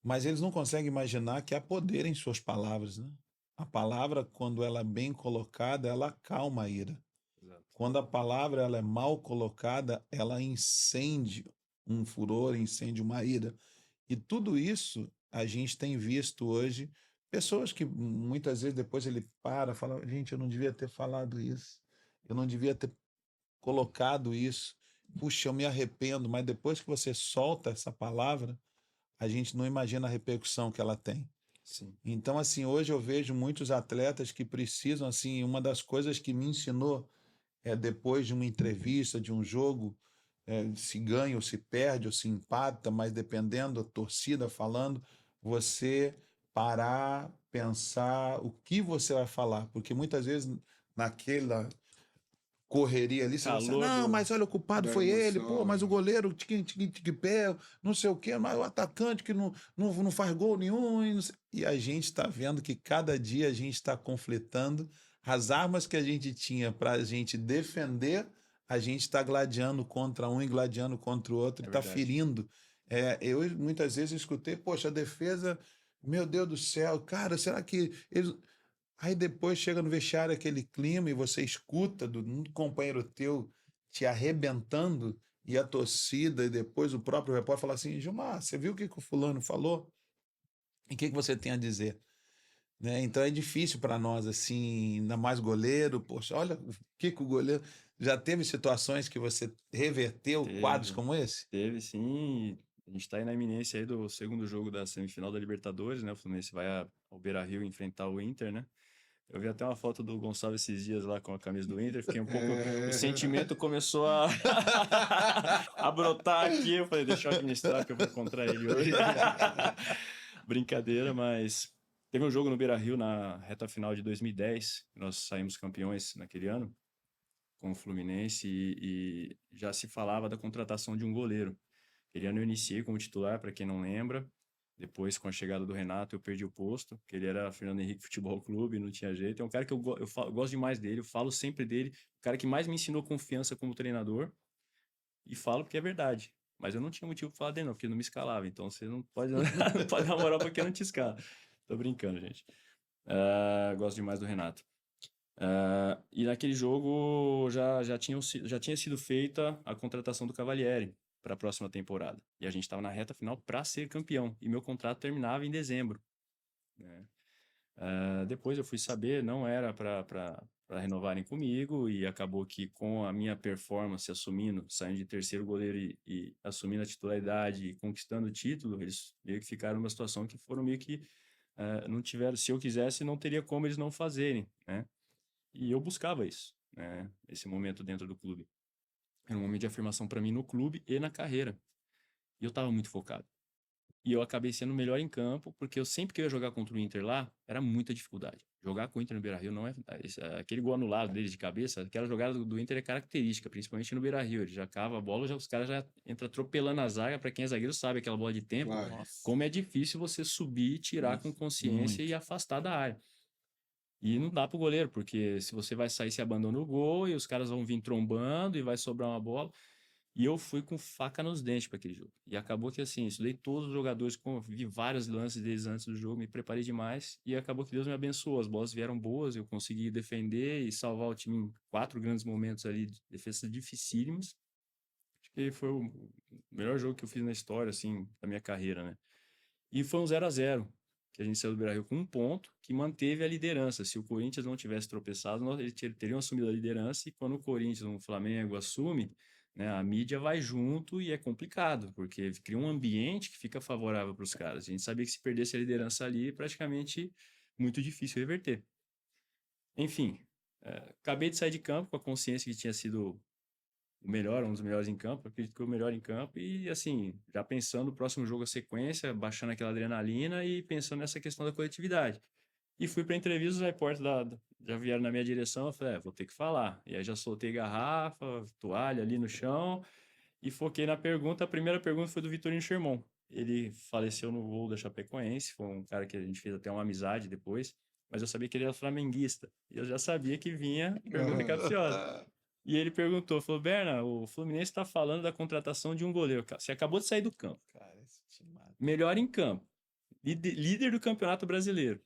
mas eles não conseguem imaginar que há poder em suas palavras, né? A palavra, quando ela é bem colocada, ela acalma a ira. Exato. Quando a palavra ela é mal colocada, ela incende um furor, incende uma ira. E tudo isso a gente tem visto hoje, pessoas que muitas vezes depois ele fala, gente, eu não devia ter falado isso, eu não devia ter colocado isso. Puxa, eu me arrependo, mas depois que você solta essa palavra, a gente não imagina a repercussão que ela tem. Sim. Então, assim, hoje eu vejo muitos atletas que precisam, assim, uma das coisas que me ensinou é depois de uma entrevista, de um jogo, se ganha ou se perde ou se empata, mas dependendo da torcida falando, você parar, pensar o que você vai falar, porque muitas vezes naquela correria ali, você vai pensar, Calor não, mas olha, o culpado da foi ele, pô, emoção, mas o né? goleiro, pé, não sei o quê, mas o atacante que não faz gol nenhum. E, não sei- e a gente está vendo que cada dia a gente está conflitando. As armas que a gente tinha para a gente defender, a gente está gladiando contra um e gladiando contra o outro e É está verdade. ferindo. Eu muitas vezes escutei, poxa, a defesa, meu Deus do céu, cara, será que eles. Aí depois chega no vestiário aquele clima e você escuta do um companheiro teu te arrebentando e a torcida e depois o próprio repórter fala assim, Gilmar, você viu o que o fulano falou? E o que você tem a dizer? Né? Então é difícil para nós, assim, ainda mais goleiro, poxa, olha o que o goleiro... Já teve situações que você reverteu quadros Teve, como esse? teve sim. A gente tá aí na iminência aí do segundo jogo da semifinal da Libertadores, né? O Fluminense vai ao Beira-Rio enfrentar o Inter, né? Eu vi até uma foto do Gonçalo esses dias lá com a camisa do Inter, fiquei um pouco. O É... sentimento começou a, a brotar aqui. Eu falei, deixa eu administrar que eu vou contra ele hoje. Brincadeira, mas teve um jogo no Beira-Rio na reta final de 2010, nós saímos campeões naquele ano com o Fluminense e já se falava da contratação de um goleiro. Aquele ano eu iniciei como titular, para quem não lembra. Depois, com a chegada do Renato, eu perdi o posto, porque ele era Fernando Henrique Futebol Clube, não tinha jeito. É um cara que eu gosto demais dele, eu falo sempre dele. O cara que mais me ensinou confiança como treinador. E falo porque é verdade. Mas eu não tinha motivo para falar dele, não, porque ele não me escalava. Então você não pode, não pode dar moral porque não te escala. Tô brincando, gente. Gosto demais do Renato. E naquele jogo já tinha sido feita a contratação do Cavalieri para a próxima temporada. E a gente estava na reta final para ser campeão. E meu contrato terminava em dezembro, né? Depois eu fui saber, não era para renovarem comigo, e acabou que com a minha performance assumindo, saindo de terceiro goleiro e assumindo a titularidade e conquistando o título, eles meio que ficaram numa situação que foram meio que não tiveram, se eu quisesse, não teria como eles não fazerem, né? E eu buscava isso, né? Esse momento dentro do clube. Era um momento de afirmação para mim no clube e na carreira. E eu estava muito focado. E eu acabei sendo o melhor em campo, porque eu sempre que eu ia jogar contra o Inter lá, era muita dificuldade. Jogar com o Inter no Beira-Rio não é... Aquele gol anulado dele de cabeça, aquela jogada do Inter é característica, principalmente no Beira-Rio. Ele já cava a bola, os caras já entram atropelando a zaga. Para quem é zagueiro sabe aquela bola de tempo, Claro. Nossa, como é difícil você subir, tirar com consciência e muito. afastar da área. E não dá pro goleiro, porque se você vai sair, você abandona o gol e os caras vão vir trombando e vai sobrar uma bola. E eu fui com faca nos dentes para aquele jogo. E acabou que assim, estudei todos os jogadores, vi vários lances deles antes do jogo, me preparei demais e acabou que Deus me abençoou. As bolas vieram boas, eu consegui defender e salvar o time em 4 grandes momentos ali, de defesas dificílimas. Acho que foi o melhor jogo que eu fiz na história, assim, da minha carreira, né? E foi um 0-0 que a gente saiu do Beira-Rio com um ponto, que manteve a liderança. Se o Corinthians não tivesse tropeçado, eles teriam assumido a liderança, e quando o Corinthians, o Flamengo assume, né, a mídia vai junto e é complicado, porque cria um ambiente que fica favorável para os caras. A gente sabia que se perdesse a liderança ali, praticamente muito difícil reverter. Enfim, acabei de sair de campo com a consciência que tinha sido o melhor, um dos melhores em campo, acredito que o melhor em campo, e assim, já pensando no próximo jogo, a sequência, baixando aquela adrenalina e pensando nessa questão da coletividade. E fui para a entrevista, os repórteres já vieram na minha direção, eu falei, vou ter que falar. E aí já soltei garrafa, toalha ali no chão, e foquei na pergunta. A primeira pergunta foi do Vitorino Sherman. Ele faleceu no voo da Chapecoense, foi um cara que a gente fez até uma amizade depois, mas eu sabia que ele era flamenguista, e eu já sabia que vinha pergunta capciosa. E ele perguntou, falou, Berna, o Fluminense está falando da contratação de um goleiro. Você acabou de sair do campo. Cara, esse te mata. Melhor em campo. Líder do Campeonato Brasileiro.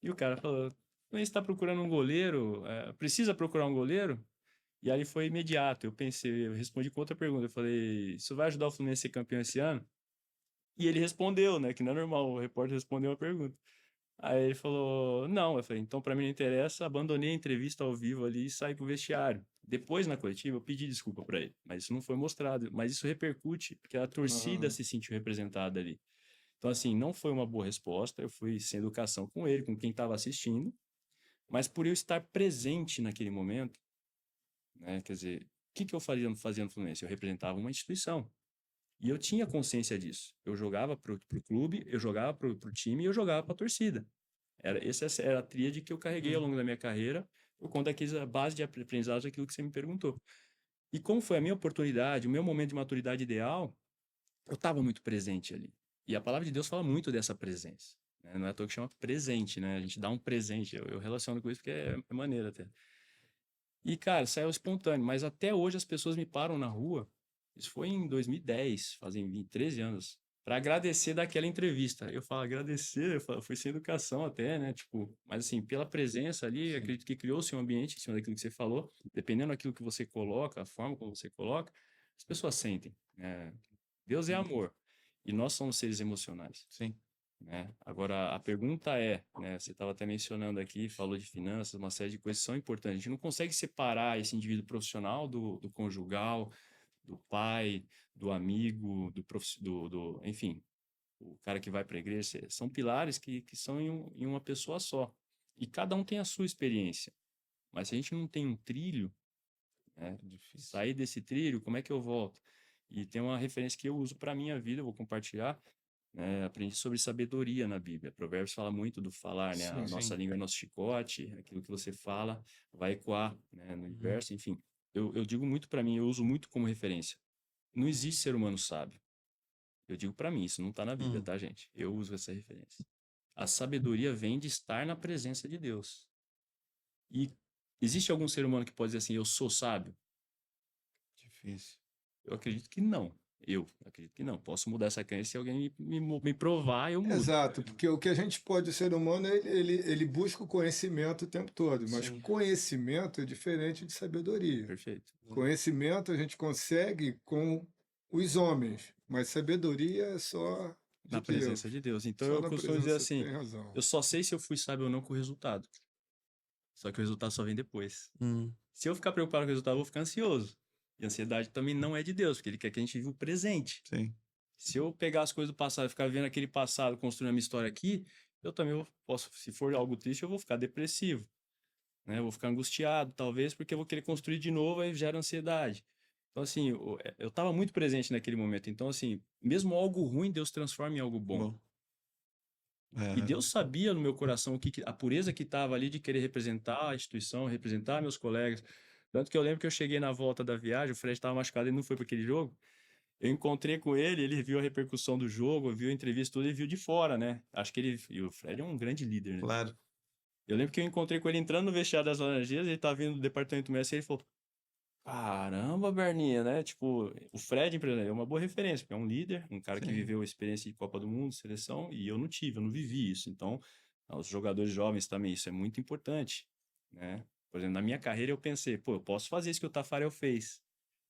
E o cara falou, o Fluminense está procurando um goleiro, precisa procurar um goleiro? E aí foi imediato. Eu respondi com outra pergunta. Eu falei, isso vai ajudar o Fluminense a ser campeão esse ano? E ele respondeu, né? Que não é normal, o repórter responder uma pergunta. Aí ele falou, não. Eu falei, então pra mim não interessa. Abandonei a entrevista ao vivo ali e saí pro vestiário. Depois, na coletiva, eu pedi desculpa pra ele. Mas isso não foi mostrado. Mas isso repercute, porque a torcida Aham. se sentiu representada ali. Então, assim, não foi uma boa resposta. Eu fui sem educação com ele, com quem estava assistindo. Mas por eu estar presente naquele momento, né? Quer dizer, o que que eu fazia no Fluminense? Eu representava uma instituição. E eu tinha consciência disso. Eu jogava pro clube, eu jogava pro time e eu jogava pra torcida. Essa era a tríade que eu carreguei ao longo da minha carreira, por conta da base de aprendizagem daquilo que você me perguntou. E como foi a minha oportunidade, o meu momento de maturidade ideal, eu estava muito presente ali. E a palavra de Deus fala muito dessa presença, né? Não é à toa que chama presente, né? A gente dá um presente. Eu relaciono com isso porque é maneiro até. E, cara, saiu espontâneo, mas até hoje as pessoas me param na rua. Isso foi em 2010, fazem 13 anos, para agradecer daquela entrevista. Eu falo, agradecer, foi sem educação até, né? Tipo, mas assim, pela presença ali, Sim. acredito que criou-se um ambiente em cima daquilo que você falou, dependendo daquilo que você coloca, a forma como você coloca, as pessoas sentem, né? Deus é amor e nós somos seres emocionais, Sim. né? Agora, a pergunta é, né, você estava até mencionando aqui, falou de finanças, uma série de coisas que são importantes. A gente não consegue separar esse indivíduo profissional do conjugal, do pai, do amigo, enfim, o cara que vai para a igreja. São pilares que são em uma pessoa só. E cada um tem a sua experiência. Mas se a gente não tem um trilho, né, É difícil. sair desse trilho, como é que eu volto? E tem uma referência que eu uso para a minha vida, eu vou compartilhar, aprendi sobre sabedoria na Bíblia. Provérbios fala muito do falar, né? A Sim. nossa língua é nosso chicote, aquilo que você fala vai ecoar, né, no Uhum. universo, enfim. Eu digo muito para mim, eu uso muito como referência. Não existe ser humano sábio. Eu digo para mim, isso não está na Bíblia, tá, gente? Eu uso essa referência. A sabedoria vem de estar na presença de Deus. E existe algum ser humano que pode dizer assim, eu sou sábio? Difícil. Eu acredito que não. Eu acredito que não. Posso mudar essa crença se alguém me provar, eu mudo. Exato, porque o que a gente pode, o ser humano, ele busca o conhecimento o tempo todo, mas Sim. conhecimento é diferente de sabedoria. Perfeito. Conhecimento a gente consegue com os homens, mas sabedoria é só de Na Deus. presença de Deus. Então Só eu na costumo dizer presença, assim, tem razão. eu só sei se eu fui sábio ou não com o resultado. Só que o resultado só vem depois. Se eu ficar preocupado com o resultado, eu vou ficar ansioso. E a ansiedade também não é de Deus, porque ele quer que a gente viva o presente. Sim. Se eu pegar as coisas do passado e ficar vendo aquele passado, construindo a minha história aqui, eu também posso, se for algo triste, eu vou ficar depressivo, né? Eu vou ficar angustiado, talvez, porque eu vou querer construir de novo e gera ansiedade. Então, assim, eu estava muito presente naquele momento. Então, assim, mesmo algo ruim, Deus transforma em algo bom. Bom. E Deus sabia no meu coração a pureza que estava ali de querer representar a instituição, representar meus colegas. Tanto que eu lembro que eu cheguei na volta da viagem, o Fred estava machucado e não foi para aquele jogo. Eu encontrei com ele, ele viu a repercussão do jogo, viu a entrevista toda e viu de fora, né? Acho que e o Fred é um grande líder, né? Claro. Eu lembro que eu encontrei com ele entrando no vestiário das Laranjeiras, ele tava vindo do departamento médico e ele falou: Caramba, Berninha, né? Tipo, o Fred, por exemplo, é uma boa referência, porque é um líder, um cara que Sim. viveu a experiência de Copa do Mundo, seleção, e eu não tive, eu não vivi isso. Então, os jogadores jovens também, isso é muito importante, né? Por exemplo, na minha carreira eu pensei, pô, eu posso fazer isso que o Tafarel fez.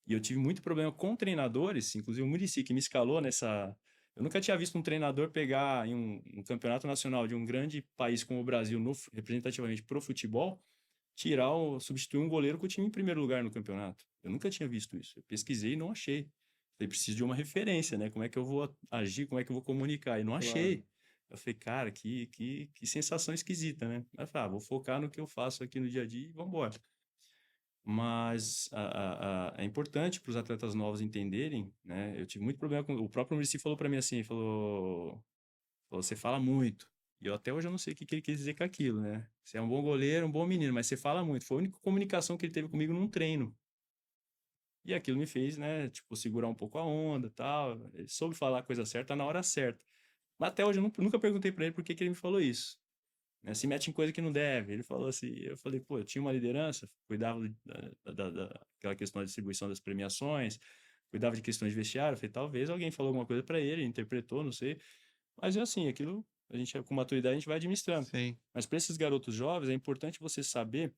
E eu tive muito problema com treinadores, inclusive o Muricy, que me escalou nessa. Eu nunca tinha visto um treinador pegar em um campeonato nacional de um grande país como o Brasil, representativamente pro futebol, substituir um goleiro com o time em primeiro lugar no campeonato. Eu nunca tinha visto isso. Eu pesquisei e não achei. Falei, preciso de uma referência, né? Como é que eu vou agir, como é que eu vou comunicar? E não achei. Eu falei, cara, que sensação esquisita, né? Aí eu falei, vou focar no que eu faço aqui no dia a dia e vamos embora. Mas é importante para os atletas novos entenderem, né? Eu tive muito problema com... O próprio Muricy falou para mim assim, falou, você fala muito. E eu até hoje eu não sei o que ele quis dizer com aquilo, né? Você é um bom goleiro, um bom menino, mas você fala muito. Foi a única comunicação que ele teve comigo num treino. E aquilo me fez, né, tipo, segurar um pouco a onda e tal. Ele soube falar a coisa certa na hora certa. Mas até hoje eu nunca perguntei para ele por que ele me falou isso. né? Se mete em coisa que não deve. Ele falou assim, eu falei, pô, eu tinha uma liderança, cuidava daquela questão da distribuição das premiações, cuidava de questões de vestiário. Eu falei, talvez alguém falou alguma coisa para ele, interpretou, não sei. Mas é assim, aquilo, a gente, com maturidade, a gente vai administrando. Sim. Mas para esses garotos jovens, é importante você saber,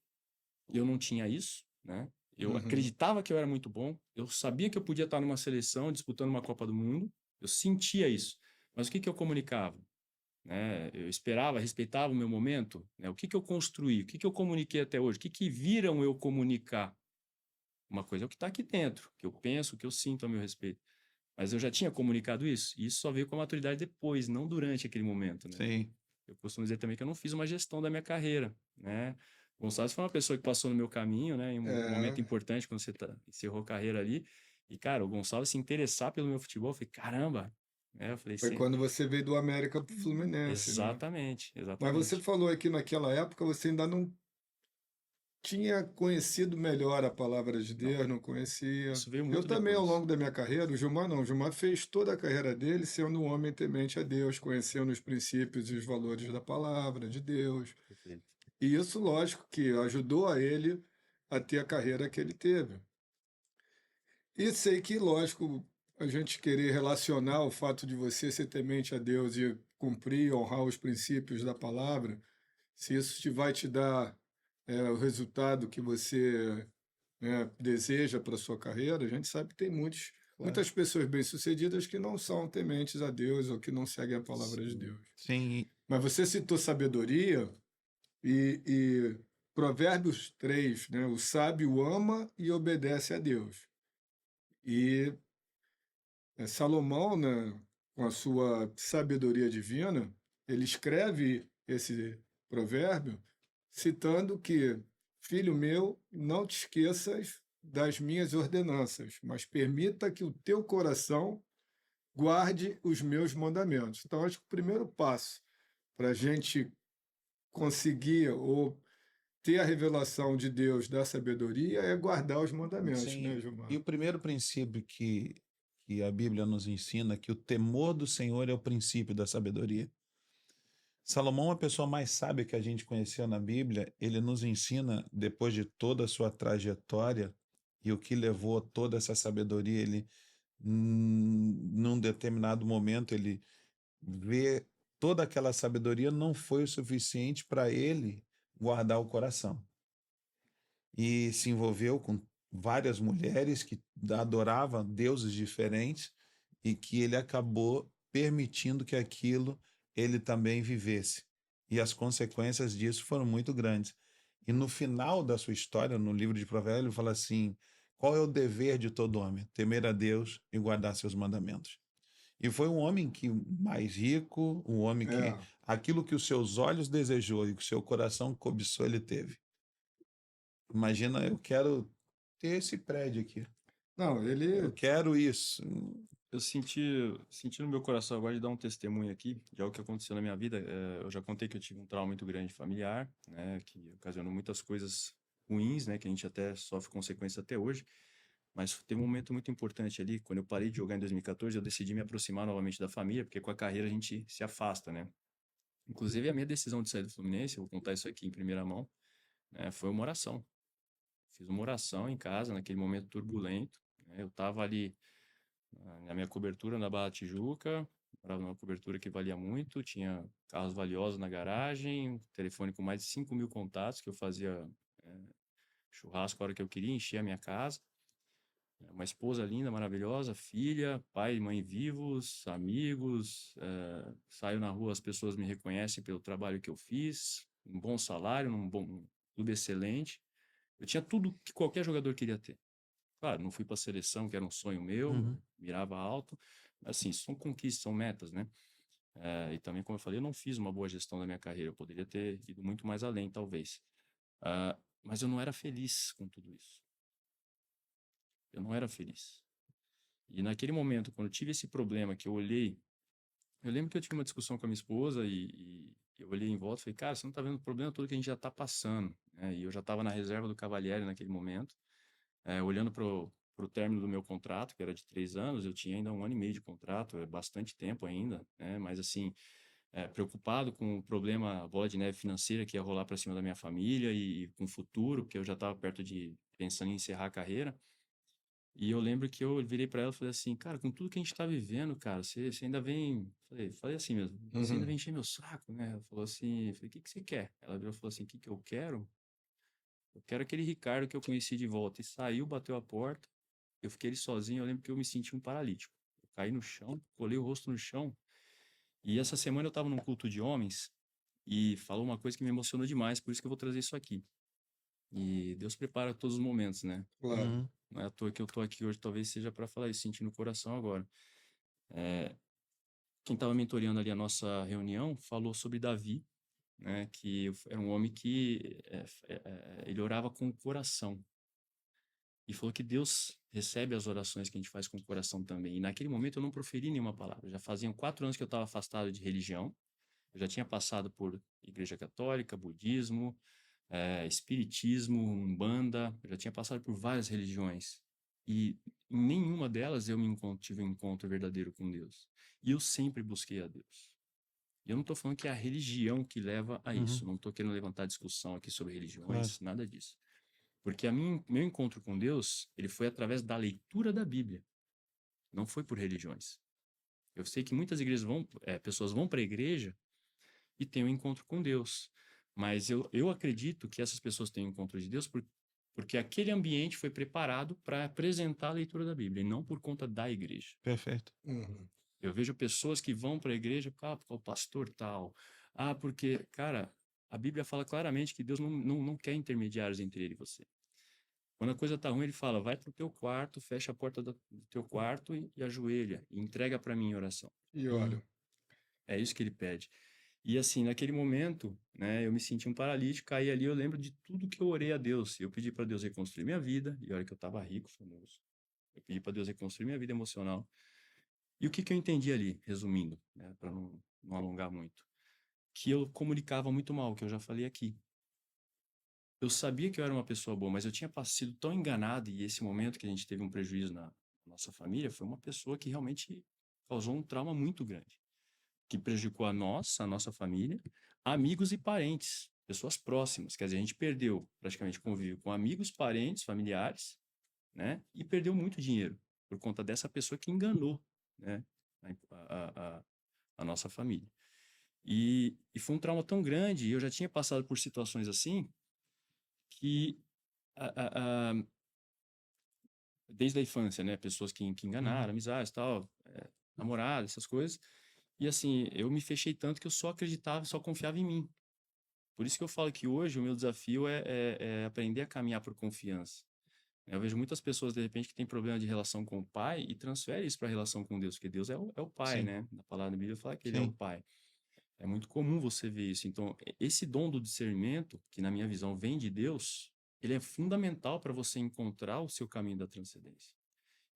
eu não tinha isso, né? Eu Uhum. acreditava que eu era muito bom, eu sabia que eu podia estar numa seleção, disputando uma Copa do Mundo, eu sentia isso. Mas o que eu comunicava? Né? Eu esperava, respeitava o meu momento, né? O que eu construí, o que eu comuniquei até hoje, o que viram eu comunicar. Uma coisa é o que está aqui dentro, o que eu penso, o que eu sinto a meu respeito. Mas eu já tinha comunicado isso, e isso só veio com a maturidade depois, não durante aquele momento, né? Sim. Eu costumo dizer também que eu não fiz uma gestão da minha carreira, né? O Gonçalves foi uma pessoa que passou no meu caminho, né? Em um momento É, importante, quando você encerrou a carreira ali. E, cara, o Gonçalves se interessar pelo meu futebol, eu falei, caramba! Eu falei, foi sim, quando você veio do América pro Fluminense, né? exatamente, Mas você exatamente. falou aqui naquela época, você ainda não tinha conhecido melhor a palavra de Não, Deus, não conhecia. isso veio Eu muito também, ao depois. longo da minha carreira, o Gilmar não, o Gilmar fez toda a carreira dele sendo um homem temente a Deus, conhecendo os princípios e os valores da palavra de Deus. Perfeito. E isso, lógico, que ajudou a ele a ter a carreira que ele teve. E sei que, lógico, a gente querer relacionar o fato de você ser temente a Deus e cumprir e honrar os princípios da palavra, se isso vai te dar o resultado que você deseja para a sua carreira, a gente sabe que tem Claro. muitas pessoas bem-sucedidas que não são tementes a Deus ou que não seguem a palavra de Sim. Deus. Sim. Mas você citou sabedoria e Provérbios 3, né? O sábio ama e obedece a Deus. E Salomão, né, com a sua sabedoria divina, ele escreve esse provérbio citando que, filho meu, não te esqueças das minhas ordenanças, mas permita que o teu coração guarde os meus mandamentos. Então, acho que o primeiro passo para a gente conseguir ou ter a revelação de Deus da sabedoria é guardar os mandamentos, Sim. né, E Gilmar? o primeiro princípio que a Bíblia nos ensina é que o temor do Senhor é o princípio da sabedoria. Salomão, a pessoa mais sábia que a gente conheceu na Bíblia, ele nos ensina, depois de toda a sua trajetória e o que levou a toda essa sabedoria, ele, num determinado momento, ele vê toda aquela sabedoria não foi o suficiente para ele guardar o coração. E se envolveu com várias mulheres que adoravam deuses diferentes e que ele acabou permitindo que aquilo ele também vivesse. E as consequências disso foram muito grandes. E no final da sua história, no livro de Provérbios, ele fala assim: qual é o dever de todo homem? Temer a Deus e guardar seus mandamentos. E foi um homem que mais rico, um homem que É. aquilo que os seus olhos desejou e que o seu coração cobiçou, ele teve. Imagina, eu quero ter esse prédio aqui. Não, Eu ele. quero isso. Eu senti no meu coração agora de dar um testemunho aqui de algo que aconteceu na minha vida. Eu já contei que eu tive um trauma muito grande familiar, né, que ocasionou muitas coisas ruins, né, que a gente até sofre consequências até hoje. Mas teve um momento muito importante ali, quando eu parei de jogar em 2014, eu decidi me aproximar novamente da família, porque com a carreira a gente se afasta, né? Inclusive a minha decisão de sair do Fluminense, eu vou contar isso aqui em primeira mão, né, foi uma oração. Fiz uma oração em casa, naquele momento turbulento, né? Eu estava ali na minha cobertura na Barra da Tijuca, morava numa cobertura que valia muito, tinha carros valiosos na garagem, um telefone com mais de 5.000 contatos, que eu fazia churrasco a hora que eu queria, encher a minha casa. Uma esposa linda, maravilhosa, filha, pai e mãe vivos, amigos, saio na rua, as pessoas me reconhecem pelo trabalho que eu fiz, um bom salário, num bom clube excelente. Eu tinha tudo que qualquer jogador queria ter. Claro, não fui para a seleção, que era um sonho meu, Uhum. mirava alto, mas assim, são conquistas, são metas, né? E também, como eu falei, eu não fiz uma boa gestão da minha carreira, eu poderia ter ido muito mais além, talvez. Mas eu não era feliz com tudo isso. Eu não era feliz. E naquele momento, quando eu tive esse problema, que eu olhei, eu lembro que eu tive uma discussão com a minha esposa e eu olhei em volta e falei, cara, você não está vendo o problema todo que a gente já está passando, né? E eu já estava na reserva do Cavalieri naquele momento, olhando para o término do meu contrato, que era de 3 anos, eu tinha ainda 1 ano e meio de contrato, é bastante tempo ainda, né? Mas assim, preocupado com o problema, a bola de neve financeira que ia rolar para cima da minha família e com o futuro, porque eu já estava perto de pensando em encerrar a carreira. E eu lembro que eu virei para ela e falei assim, cara, com tudo que a gente tá vivendo, cara, você ainda vem. Falei assim mesmo, você ainda Uhum. vem encher meu saco, né? Ela falou assim, eu falei, o que que você quer? Ela virou e falou assim, o que que eu quero? Eu quero aquele Ricardo que eu conheci de volta. E saiu, bateu a porta, eu fiquei ali sozinho, eu lembro que eu me senti um paralítico. Eu caí no chão, colei o rosto no chão. E essa semana eu tava num culto de homens e falou uma coisa que me emocionou demais, por isso que eu vou trazer isso aqui. E Deus prepara todos os momentos, né? Claro. Uhum. Não é à toa que eu tô aqui hoje, talvez seja para falar isso, sentindo o coração agora. Quem estava mentoreando ali a nossa reunião falou sobre Davi, né? Que era um homem que ele orava com o coração. E falou que Deus recebe as orações que a gente faz com o coração também. E naquele momento eu não proferi nenhuma palavra. Já faziam 4 anos que eu estava afastado de religião. Eu já tinha passado por igreja católica, budismo, espiritismo, umbanda. Eu já tinha passado por várias religiões. E em nenhuma delas tive um encontro verdadeiro com Deus. E eu sempre busquei a Deus. E eu não estou falando que é a religião que leva a Uhum. isso. Não estou querendo levantar discussão aqui sobre Claro. religiões, nada disso. Porque meu encontro com Deus, ele foi através da leitura da Bíblia. Não foi por religiões. Eu sei que muitas igrejas pessoas vão para a igreja e têm um encontro com Deus. Mas eu acredito que essas pessoas têm um encontro de Deus porque aquele ambiente foi preparado para apresentar a leitura da Bíblia, e não por conta da igreja. Perfeito. Uhum. Eu vejo pessoas que vão para a igreja, porque o pastor tal. Porque, cara, a Bíblia fala claramente que Deus não quer intermediários entre ele e você. Quando a coisa tá ruim, ele fala, vai pro teu quarto, fecha a porta do teu quarto e ajoelha, e entrega para mim em oração. E Uhum. olha, É isso que ele pede. E assim, naquele momento, né, eu me senti um paralítico, caí ali, eu lembro de tudo que eu orei a Deus. Eu pedi para Deus reconstruir minha vida, e olha que eu estava rico, famoso. Eu pedi para Deus reconstruir minha vida emocional. E o que que eu entendi ali, resumindo, né, para não alongar muito? Que eu comunicava muito mal, que eu já falei aqui. Eu sabia que eu era uma pessoa boa, mas eu tinha sido tão enganado, e esse momento que a gente teve um prejuízo na nossa família foi uma pessoa que realmente causou um trauma muito grande, que prejudicou a nossa família, amigos e parentes, pessoas próximas. Quer dizer, a gente perdeu praticamente convívio com amigos, parentes, familiares, né? E perdeu muito dinheiro por conta dessa pessoa que enganou, né? A nossa família. E foi um trauma tão grande, e eu já tinha passado por situações assim, que a, desde a infância, né? Pessoas que Uhum. enganaram, amizades, tal, namoradas, essas coisas. E assim, eu me fechei tanto que eu só acreditava, só confiava em mim. Por isso que eu falo que hoje o meu desafio é aprender a caminhar por confiança. Eu vejo muitas pessoas, de repente, que têm problema de relação com o pai e transferem isso para a relação com Deus, porque Deus é o pai, Sim, né? Na palavra da Bíblia fala que ele é o sim. pai. É muito comum você ver isso. Então, esse dom do discernimento, que na minha visão vem de Deus, ele é fundamental para você encontrar o seu caminho da transcendência.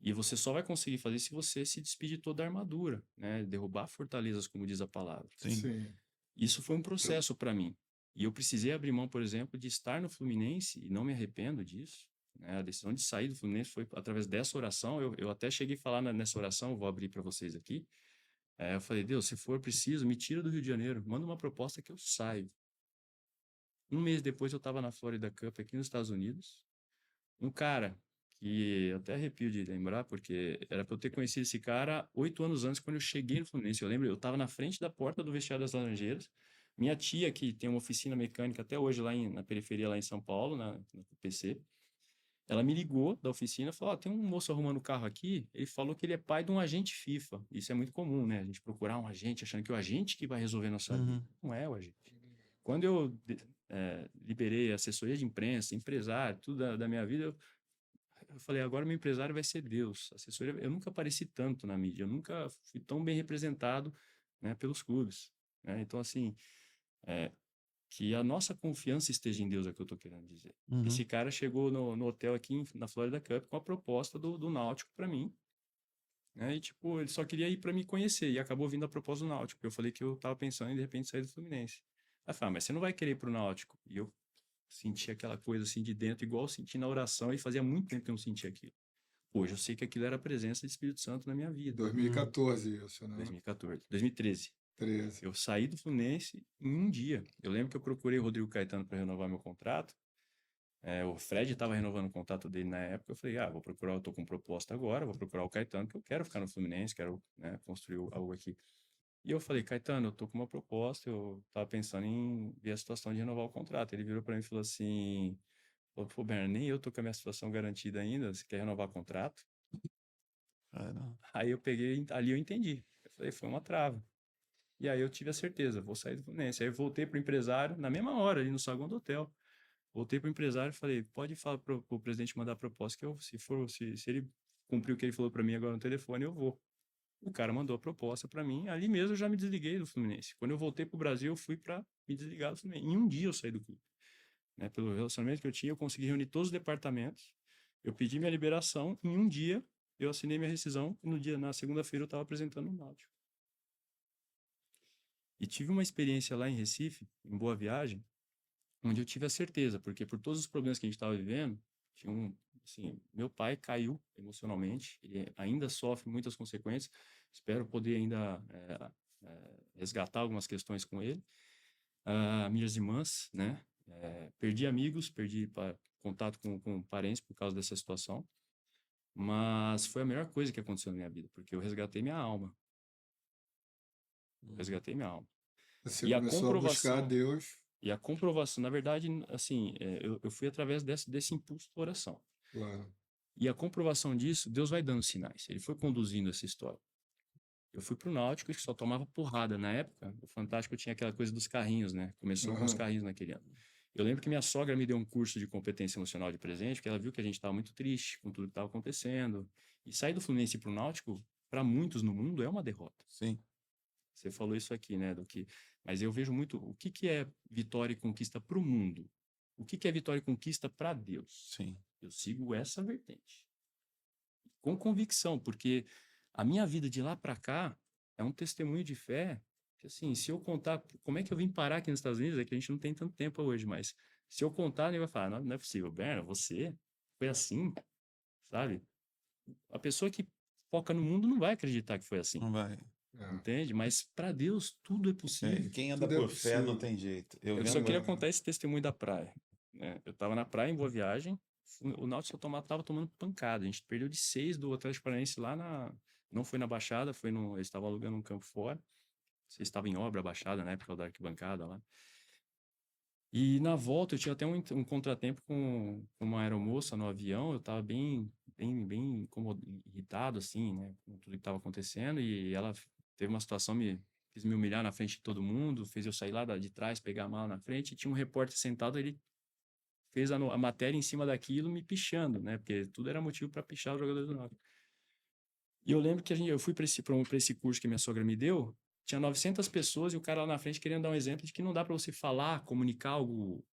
E você só vai conseguir fazer se você se despedir de toda a armadura, né? Derrubar fortalezas, como diz a palavra. Sim. sim. Isso foi um processo para mim. E eu precisei abrir mão, por exemplo, de estar no Fluminense, e não me arrependo disso. Né? A decisão de sair do Fluminense foi através dessa oração. Eu até cheguei a falar nessa oração, vou abrir para vocês aqui. Eu falei, Deus, se for preciso, me tira do Rio de Janeiro, manda uma proposta que eu saio. Um mês depois eu estava na Florida Cup aqui nos Estados Unidos. Um cara que eu até arrepio de lembrar, porque era para eu ter conhecido esse cara 8 anos antes, quando eu cheguei no Fluminense. Eu lembro, eu estava na frente da porta do vestiário das Laranjeiras. Minha tia, que tem uma oficina mecânica até hoje lá na periferia, lá em São Paulo, na PC, ela me ligou da oficina e falou: tem um moço arrumando o carro aqui. Ele falou que ele é pai de um agente FIFA. Isso é muito comum, né? A gente procurar um agente achando que é o agente que vai resolver nossa vida. Uhum. Não é o agente. Quando eu liberei assessoria de imprensa, empresário, tudo da minha vida, eu falei, agora meu empresário vai ser Deus. Assessoria, eu nunca apareci tanto na mídia, eu nunca fui tão bem representado, né, pelos clubes. Né? Então, assim, que a nossa confiança esteja em Deus, é o que eu estou querendo dizer. Uhum. Esse cara chegou no hotel aqui na Florida Cup com a proposta do Náutico para mim. Né? E, tipo, ele só queria ir para me conhecer e acabou vindo a proposta do Náutico. Eu falei que eu estava pensando em, de repente, sair do Fluminense. Aí eu falei, mas você não vai querer ir pro Náutico? E eu senti aquela coisa assim de dentro, igual eu senti na oração, e fazia muito tempo que eu não sentia aquilo. Hoje eu sei que aquilo era a presença do Espírito Santo na minha vida. 2014 isso, né? 2014, 2013. 13. Eu saí do Fluminense em um dia. Eu lembro que eu procurei o Rodrigo Caetano para renovar meu contrato. O Fred estava renovando o contrato dele na época. Eu falei, vou procurar, eu tô com proposta agora, vou procurar o Caetano, que eu quero ficar no Fluminense, quero, né, construir algo aqui. E eu falei, Caetano, eu tô com uma proposta, eu tava pensando em ver a situação de renovar o contrato. Ele virou para mim e falou assim, pô, Bernardo, nem eu tô com a minha situação garantida ainda, você quer renovar o contrato? Não. Aí eu peguei, ali eu entendi. Eu falei, foi uma trava. E aí eu tive a certeza, vou sair do Fluminense. Aí eu voltei pro empresário, na mesma hora, ali no saguão do hotel. Voltei pro empresário e falei, pode falar pro presidente mandar a proposta, que eu, se ele cumprir o que ele falou para mim agora no telefone, eu vou. O cara mandou a proposta para mim, ali mesmo eu já me desliguei do Fluminense. Quando eu voltei pro Brasil, eu fui para me desligar do Fluminense. Em um dia eu saí do clube. Né? Pelo relacionamento que eu tinha, eu consegui reunir todos os departamentos. Eu pedi minha liberação, em um dia eu assinei minha rescisão, e na segunda-feira eu estava apresentando o Náutico. E tive uma experiência lá em Recife, em Boa Viagem, onde eu tive a certeza, porque por todos os problemas que a gente estava vivendo, assim, meu pai caiu emocionalmente, ele ainda sofre muitas consequências, espero poder ainda resgatar algumas questões com ele. Minhas irmãs, né, perdi amigos, perdi contato com parentes por causa dessa situação, mas foi a melhor coisa que aconteceu na minha vida, porque eu resgatei minha alma, resgatei minha alma. Você E a começou a buscar a comprovação, Deus. na verdade, assim, eu fui através desse impulso da oração. Claro. E a comprovação disso, Deus vai dando sinais. Ele foi conduzindo essa história. Eu fui pro Náutico, que só tomava porrada. Na época, o Fantástico tinha aquela coisa dos carrinhos, né? Começou com os Aham. carrinhos naquele ano. Eu lembro que minha sogra me deu um curso de competência emocional de presente, porque ela viu que a gente estava muito triste com tudo que estava acontecendo. E sair do Fluminense pro Náutico, para muitos no mundo, é uma derrota. Sim. Você falou isso aqui, né? Mas eu vejo muito o que é vitória e conquista para o mundo. O que é vitória e conquista para Deus? Sim. Eu sigo essa vertente. Com convicção, porque a minha vida de lá para cá é um testemunho de fé. Que, assim, se eu contar como é que eu vim parar aqui nos Estados Unidos, é que a gente não tem tanto tempo hoje, mas se eu contar, ele vai falar: não é possível, Berna, você foi assim, sabe? A pessoa que foca no mundo não vai acreditar que foi assim, Não vai. entende? Mas para Deus tudo é possível. Quem anda Tudo é por fé não possível. tem jeito. Eu Eu só vendo. queria contar esse testemunho da praia. Né? Eu estava na praia em Boa Viagem, o Náutico estava tomando pancada. A gente perdeu de 6 do Atlético Paranaense lá na. Não foi na Baixada, eles estavam alugando um campo fora. Vocês estavam em obra, a Baixada, na época da arquibancada lá. E na volta eu tinha até um contratempo com uma aeromoça no avião. Eu estava bem irritado, assim, né, com tudo que estava acontecendo. E ela teve uma situação, quis me humilhar na frente de todo mundo, fez eu sair lá de trás, pegar a mala na frente. E tinha um repórter sentado, ele fez a matéria em cima daquilo, me pichando, né, porque tudo era motivo para pichar os jogadores do Náutico. E eu lembro que eu fui para esse curso que minha sogra me deu, tinha 900 pessoas e o cara lá na frente querendo dar um exemplo de que não dá para você falar, comunicar algo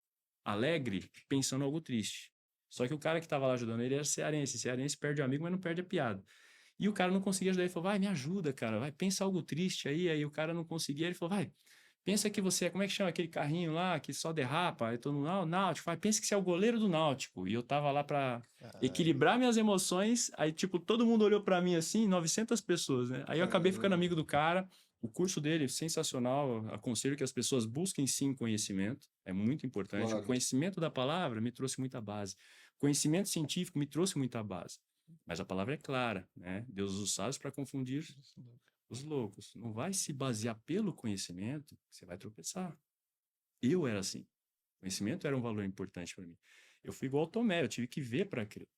alegre pensando algo triste. Só que o cara que estava lá ajudando ele era cearense. Cearense perde o amigo, mas não perde a piada. E o cara não conseguia ajudar. Ele falou, vai, me ajuda, cara. Vai, pensa algo triste aí. Aí o cara não conseguia. Ele falou, vai, pensa que você é... Como é que chama aquele carrinho lá que só derrapa? Aí todo mundo, o Náutico. Vai, pensa que você é o goleiro do Náutico. E eu tava lá para equilibrar minhas emoções. Aí, tipo, todo mundo olhou para mim assim, 900 pessoas, né? Aí eu acabei ficando amigo do cara. O curso dele é sensacional. Aconselho que as pessoas busquem sim conhecimento. É muito importante. Claro. O conhecimento da palavra me trouxe muita base. O conhecimento científico me trouxe muita base. Mas a palavra é clara, né? Deus os sábios para confundir os loucos. Não vai se basear pelo conhecimento, você vai tropeçar. Eu era assim. Conhecimento era um valor importante para mim. Eu fui igual ao Tomé, eu tive que ver para aquilo.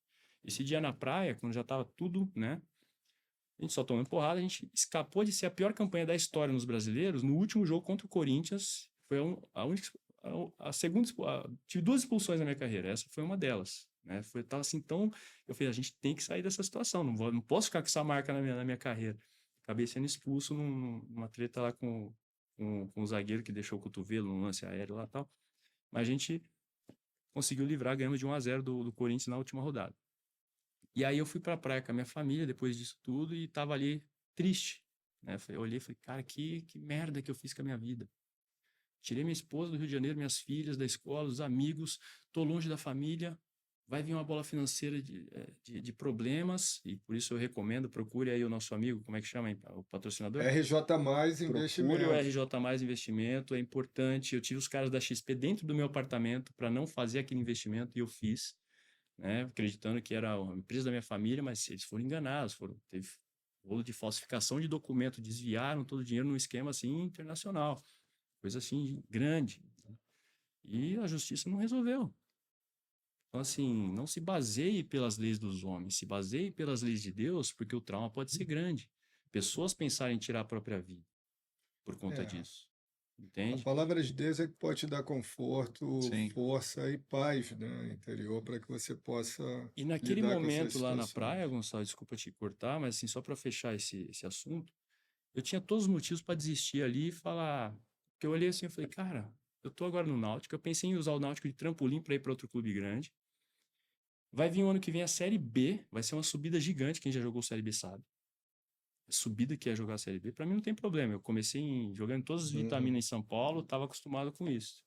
Esse dia na praia, quando já estava tudo, né? A gente só tomando porrada, a gente escapou de ser a pior campanha da história nos brasileiros. No último jogo contra o Corinthians, foi a única, a segunda, tive 2 expulsões na minha carreira. Essa foi uma delas, né? Tava assim, então eu falei, a gente tem que sair dessa situação. Não posso ficar com essa marca na minha carreira. Acabei sendo expulso numa treta lá com o zagueiro que deixou o cotovelo no lance aéreo lá e tal. Mas a gente conseguiu livrar, ganhamos de 1-0 do Corinthians na última rodada. E aí eu fui pra praia com a minha família depois disso tudo e tava ali triste, né? Eu olhei e falei, cara, que merda que eu fiz com a minha vida. Tirei minha esposa do Rio de Janeiro, minhas filhas da escola, os amigos, tô longe da família. vai vir uma bola financeira de problemas, e por isso eu recomendo, procure aí o nosso amigo, como é que chama, o patrocinador? RJ Mais Procure o Investimento. RJ Mais Investimento, é importante. Eu tive os caras da XP dentro do meu apartamento para não fazer aquele investimento, e eu fiz, né, acreditando que era uma empresa da minha família, mas eles foram enganados, teve rolo de falsificação de documento, desviaram todo o dinheiro num esquema assim internacional, coisa assim grande, né? E a justiça não resolveu. Então, assim, não se baseie pelas leis dos homens, se baseie pelas leis de Deus, porque o trauma pode ser grande. Pessoas pensarem em tirar a própria vida por conta É. disso, A entende? palavra de Deus é que pode te dar conforto, Sim. força e paz, né, interior para que você possa E naquele lidar com essas momento lá na situações. praia, Gonçalo, desculpa te cortar, mas assim, só para fechar esse assunto, eu tinha todos os motivos para desistir ali e falar. Porque eu olhei assim e falei, cara, eu tô agora no Náutico, eu pensei em usar o Náutico de trampolim para ir para outro clube grande. Vai vir o ano que vem a Série B, vai ser uma subida gigante, quem já jogou Série B sabe. A subida que é jogar a Série B, para mim não tem problema. Eu comecei jogando todas as vitaminas em São Paulo, estava acostumado com isso.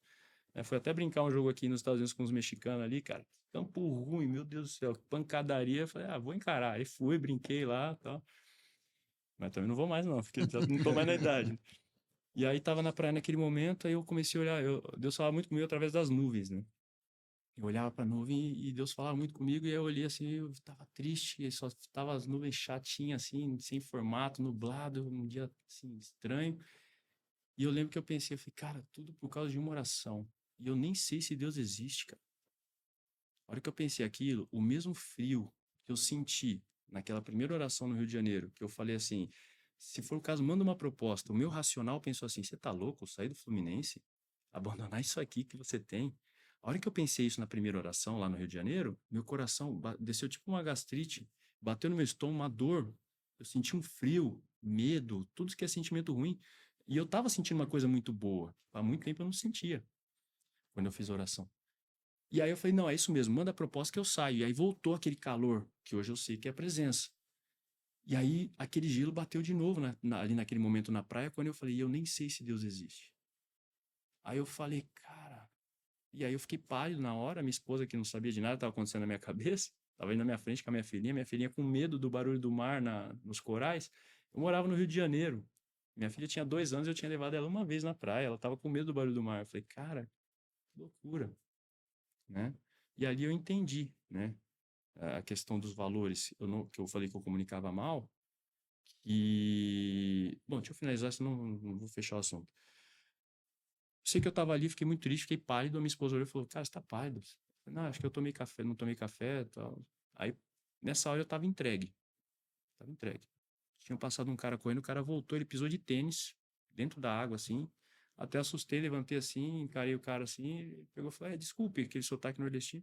Fui até brincar um jogo aqui nos Estados Unidos com os mexicanos ali, cara. Campo ruim, meu Deus do céu, pancadaria. Eu falei, vou encarar. Aí fui, brinquei lá e tal. Mas também não vou mais, não, porque já não tô mais na idade, né? E aí tava na praia naquele momento, aí eu comecei a olhar. Deus falava muito comigo através das nuvens, né? Eu olhava pra nuvem e Deus falava muito comigo, e aí eu olhei assim, eu tava triste, e só tava as nuvens chatinhas, assim, sem formato, nublado, um dia, assim, estranho. E eu lembro que eu pensei, eu falei, cara, tudo por causa de uma oração. E eu nem sei se Deus existe, cara. A hora que eu pensei aquilo, o mesmo frio que eu senti naquela primeira oração no Rio de Janeiro, que eu falei assim, se for o caso, manda uma proposta. O meu racional pensou assim, você tá louco? Sair do Fluminense? Abandonar isso aqui que você tem? A hora que eu pensei isso na primeira oração lá no Rio de Janeiro, meu coração desceu tipo uma gastrite, bateu no meu estômago, uma dor. Eu senti um frio, medo, tudo isso que é sentimento ruim. E eu tava sentindo uma coisa muito boa. Há muito tempo eu não sentia quando eu fiz a oração. E aí eu falei, não, é isso mesmo, manda a proposta que eu saio. E aí voltou aquele calor, que hoje eu sei que é a presença. E aí aquele gelo bateu de novo ali naquele momento na praia, quando eu falei, eu nem sei se Deus existe. Aí eu falei, cara. E aí eu fiquei pálido na hora, minha esposa que não sabia de nada estava acontecendo na minha cabeça, estava indo na minha frente com a minha filhinha com medo do barulho do mar nos corais. Eu morava no Rio de Janeiro. Minha filha tinha 2 anos, eu tinha levado ela uma vez na praia, ela estava com medo do barulho do mar. Eu falei, cara, que loucura, né? E ali eu entendi, né? A questão dos valores, que eu falei que eu comunicava mal, e... Bom, deixa eu finalizar, senão não vou fechar o assunto. Sei que eu tava ali, fiquei muito triste, fiquei pálido, a minha esposa olhou e falou, cara, você tá pálido? Eu falei, não, acho que eu tomei café, não tomei café e tal. Aí, nessa hora eu tava entregue. Tava entregue. Tinha passado um cara correndo, o cara voltou, ele pisou de tênis, dentro da água, assim. Até assustei, levantei assim, encarei o cara assim, ele pegou e falou, desculpe, aquele sotaque nordestino.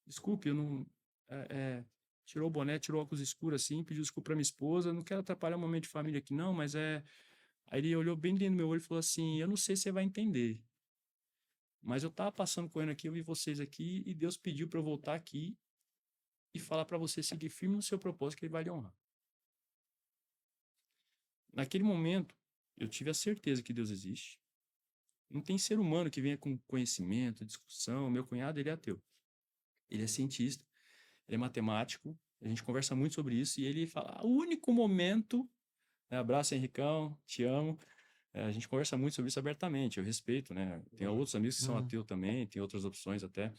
Desculpe, eu não... é, é, tirou o boné, tirou o óculos escuro assim, pediu desculpa pra minha esposa, não quero atrapalhar o momento de família aqui não, mas é... Aí ele olhou bem dentro do meu olho e falou assim, eu não sei se você vai entender, mas eu tava passando correndo aqui, eu vi vocês aqui, e Deus pediu pra eu voltar aqui e falar pra você seguir firme no seu propósito, que ele vai lhe honrar. Naquele momento, eu tive a certeza que Deus existe. Não tem ser humano que venha com conhecimento, discussão. Meu cunhado, ele é ateu. Ele é cientista, ele é matemático, a gente conversa muito sobre isso, e ele fala, o único momento, né, abraço, Henricão, te amo, a gente conversa muito sobre isso abertamente, eu respeito, né? Tem outros amigos que são ateus também, tem outras opções até,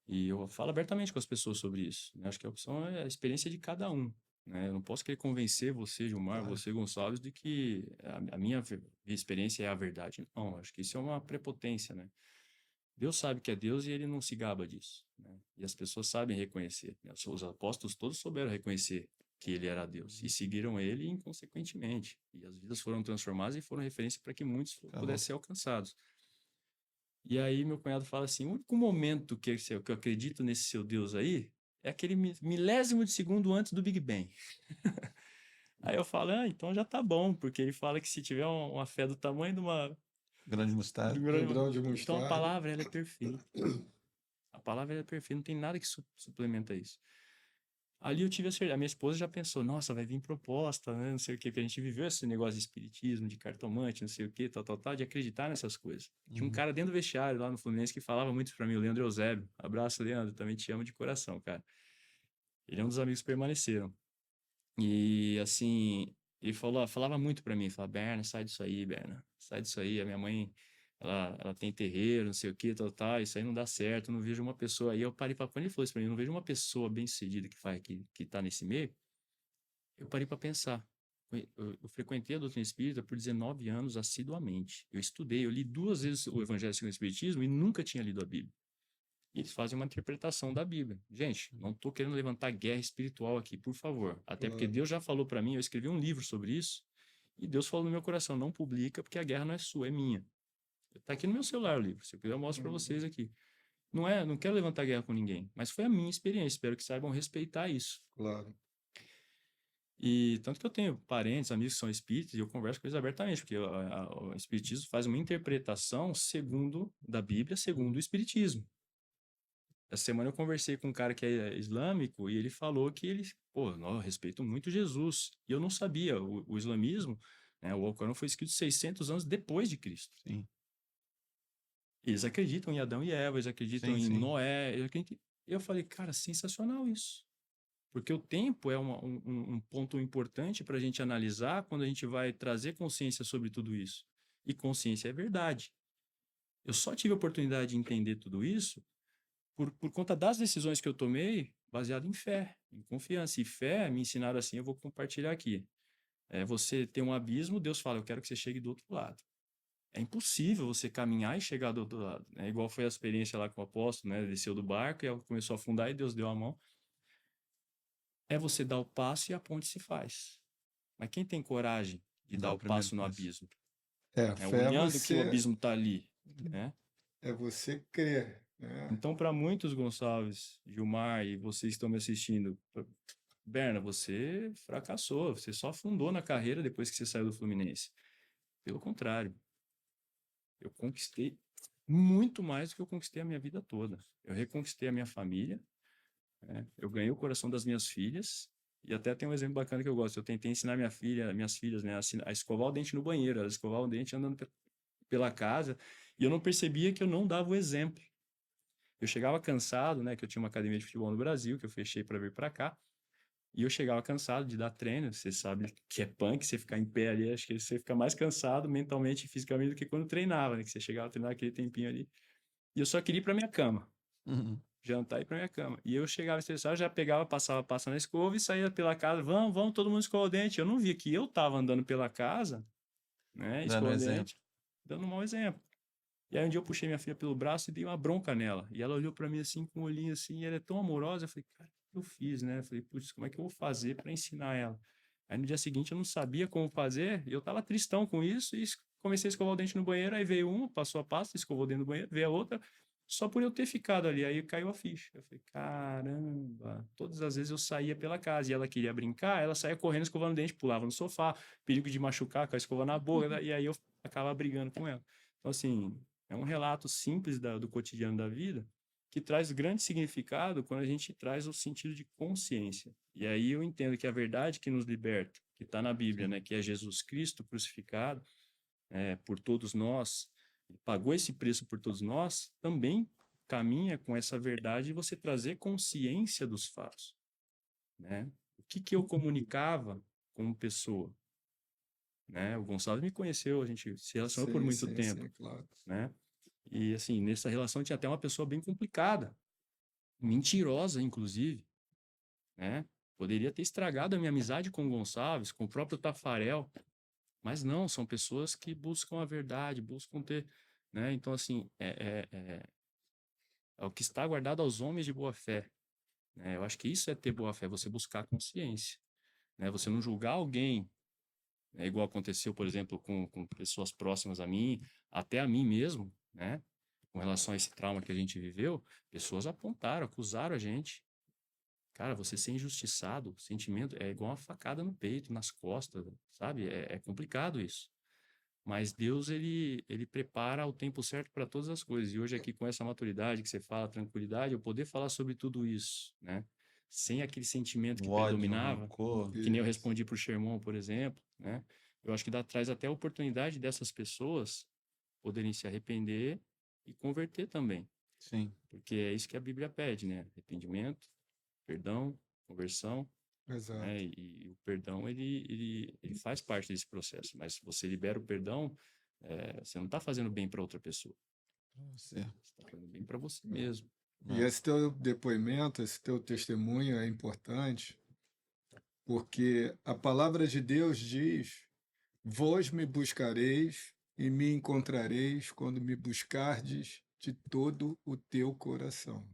e eu falo abertamente com as pessoas sobre isso, né? Acho que a opção é a experiência de cada um, né? Eu não posso querer convencer você, Gilmar, Claro. você, Gonçalves, de que a minha experiência é a verdade. Não, acho que isso é uma prepotência, né? Deus sabe que é Deus e ele não se gaba disso, né? E as pessoas sabem reconhecer, né? Os apóstolos todos souberam reconhecer que ele era Deus e seguiram ele inconsequentemente. E as vidas foram transformadas e foram referência para que muitos pudessem ser alcançados. E aí meu cunhado fala assim, o único momento que eu acredito nesse seu Deus aí é aquele milésimo de segundo antes do Big Bang. Aí eu falo, então já tá bom, porque ele fala que se tiver uma fé do tamanho de uma... Grande de mostarda. um Um grão de Então a mostarda. palavra, ela é perfeita. A palavra é perfeita, não tem nada que suplementa isso. Ali eu tive a certeza, a minha esposa já pensou, nossa, vai vir proposta, né, não sei o quê, porque a gente viveu esse negócio de espiritismo, de cartomante, não sei o quê, tal, de acreditar nessas coisas. Tinha um cara dentro do vestiário lá no Fluminense que falava muito pra mim, o Leandro Eusébio. Abraço, Leandro, também te amo de coração, cara. Ele é um dos amigos que permaneceram. E, assim, ele falava muito pra mim, falava, Berna, sai disso aí, Berna, sai disso aí, a minha mãe, ela tem terreiro, não sei o quê, isso aí não dá certo, eu não vejo uma pessoa. Aí eu parei pra, quando ele falou isso pra mim, eu não vejo uma pessoa bem-sucedida que tá nesse meio, eu parei pra pensar. Eu frequentei a doutrina espírita por 19 anos assiduamente. Eu estudei, eu li 2 vezes o Evangelho segundo o Espiritismo e nunca tinha lido a Bíblia. E eles fazem uma interpretação da Bíblia. Gente, não estou querendo levantar guerra espiritual aqui, por favor. Até porque Claro. Deus já falou para mim, eu escrevi um livro sobre isso, e Deus falou no meu coração, não publica porque a guerra não é sua, é minha. Está aqui no meu celular o livro, se eu quiser eu mostro para vocês aqui. Não quero levantar guerra com ninguém, mas foi a minha experiência, espero que saibam respeitar isso. Claro. E tanto que eu tenho parentes, amigos que são espíritas, e eu converso com eles abertamente, porque o espiritismo faz uma interpretação da Bíblia segundo o espiritismo. Essa semana eu conversei com um cara que é islâmico e ele falou que ele, pô, eu respeito muito Jesus. E eu não sabia, o islamismo, né, o Alcorão foi escrito 600 anos depois de Cristo. Sim, Eles acreditam em Adão e Eva, eles acreditam sim, em sim. Noé. Eu falei, cara, sensacional isso. Porque o tempo é um ponto importante para a gente analisar quando a gente vai trazer consciência sobre tudo isso. E consciência é verdade. Eu só tive a oportunidade de entender tudo isso por conta das decisões que eu tomei, baseado em fé, em confiança. E fé me ensinaram assim, eu vou compartilhar aqui. Você tem um abismo, Deus fala, eu quero que você chegue do outro lado. É impossível você caminhar e chegar do outro lado. É igual foi a experiência lá com o apóstolo, né? Desceu do barco e começou a afundar e Deus deu a mão. É você dar o passo e a ponte se faz. Mas quem tem coragem de Dá dar o o primeiro passo no passo. abismo? Fé é Olhando que o você, abismo está ali, né? é você crer, né? Então, para muitos, Gonçalves, Gilmar e vocês que estão me assistindo, Berna, você fracassou, você só afundou na carreira depois que você saiu do Fluminense. Pelo contrário, eu conquistei muito mais do que eu conquistei a minha vida toda. Eu reconquistei a minha família, né? Eu ganhei o coração das minhas filhas, e até tem um exemplo bacana que eu gosto. Eu tentei ensinar minhas filhas, né, a escovar o dente no banheiro, elas escovavam o dente andando pela casa, e eu não percebia que eu não dava o exemplo. Eu chegava cansado, né, que eu tinha uma academia de futebol no Brasil, que eu fechei para vir para cá, e eu chegava cansado de dar treino. Você sabe que é punk, você ficar em pé ali, acho que você fica mais cansado mentalmente e fisicamente do que quando treinava, né, que você chegava a treinar aquele tempinho ali. E eu só queria ir para minha cama, Uhum. jantar e ir para minha cama. E eu chegava estressado, já pegava, passava na escova e saía pela casa, vamos, todo mundo escovar o dente. Eu não via que eu tava andando pela casa, né, Dando escovando o exemplo. dente, dando um mau exemplo. E aí um dia eu puxei minha filha pelo braço e dei uma bronca nela. E ela olhou para mim assim, com um olhinho assim, e ela é tão amorosa. Eu falei, cara, o que eu fiz, né? Eu falei, putz, como é que eu vou fazer para ensinar ela? Aí no dia seguinte eu não sabia como fazer, e eu tava tristão com isso, e comecei a escovar o dente no banheiro. Aí veio uma, passou a pasta, escovou o dente no banheiro, veio a outra, só por eu ter ficado ali. Aí caiu a ficha. Eu falei, caramba, todas as vezes eu saía pela casa e ela queria brincar, ela saía correndo, escovando o dente, pulava no sofá, perigo de machucar com a escova na boca, e aí eu acabava brigando com ela. Então, assim, é um relato simples do cotidiano da vida que traz grande significado quando a gente traz o sentido de consciência. E aí eu entendo que a verdade que nos liberta, que está na Bíblia, né, que é Jesus Cristo crucificado por todos nós, pagou esse preço por todos nós, também caminha com essa verdade de você trazer consciência dos fatos, né? O que eu comunicava como pessoa, né? O Gonçalo me conheceu, a gente se relacionou por Sim, muito sim, tempo, sim, claro. né? E, assim, nessa relação tinha até uma pessoa bem complicada, mentirosa, inclusive, né? Poderia ter estragado a minha amizade com o Gonçalves, com o próprio Tafarel, mas não, são pessoas que buscam a verdade, buscam ter, né? Então, assim, é o que está guardado aos homens de boa fé, né? Eu acho que isso é ter boa fé, você buscar consciência, né? Você não julgar alguém, né? Igual aconteceu, por exemplo, com pessoas próximas a mim, até a mim mesmo, né? Com relação a esse trauma que a gente viveu, pessoas apontaram, acusaram a gente. Cara, você ser injustiçado, sentimento é igual uma facada no peito, nas costas, sabe? É complicado isso. Mas Deus, ele prepara o tempo certo para todas as coisas. E hoje aqui com essa maturidade que você fala, tranquilidade, eu poder falar sobre tudo isso, né? sem aquele sentimento que O ódio, o predominava, rancor. que nem eu Isso. respondi pro Sherman, por exemplo, né? Eu acho que traz até a oportunidade dessas pessoas poderem se arrepender e converter também, Sim. porque é isso que a Bíblia pede, né? Arrependimento, perdão, conversão, Exato. né? E o perdão, ele faz parte desse processo, mas se você libera o perdão, você não está fazendo bem para outra pessoa, Você. você está fazendo bem para você mesmo. E É. esse teu depoimento, esse teu testemunho é importante, porque a palavra de Deus diz: Vós me buscareis e me encontrareis quando me buscardes de todo o teu coração.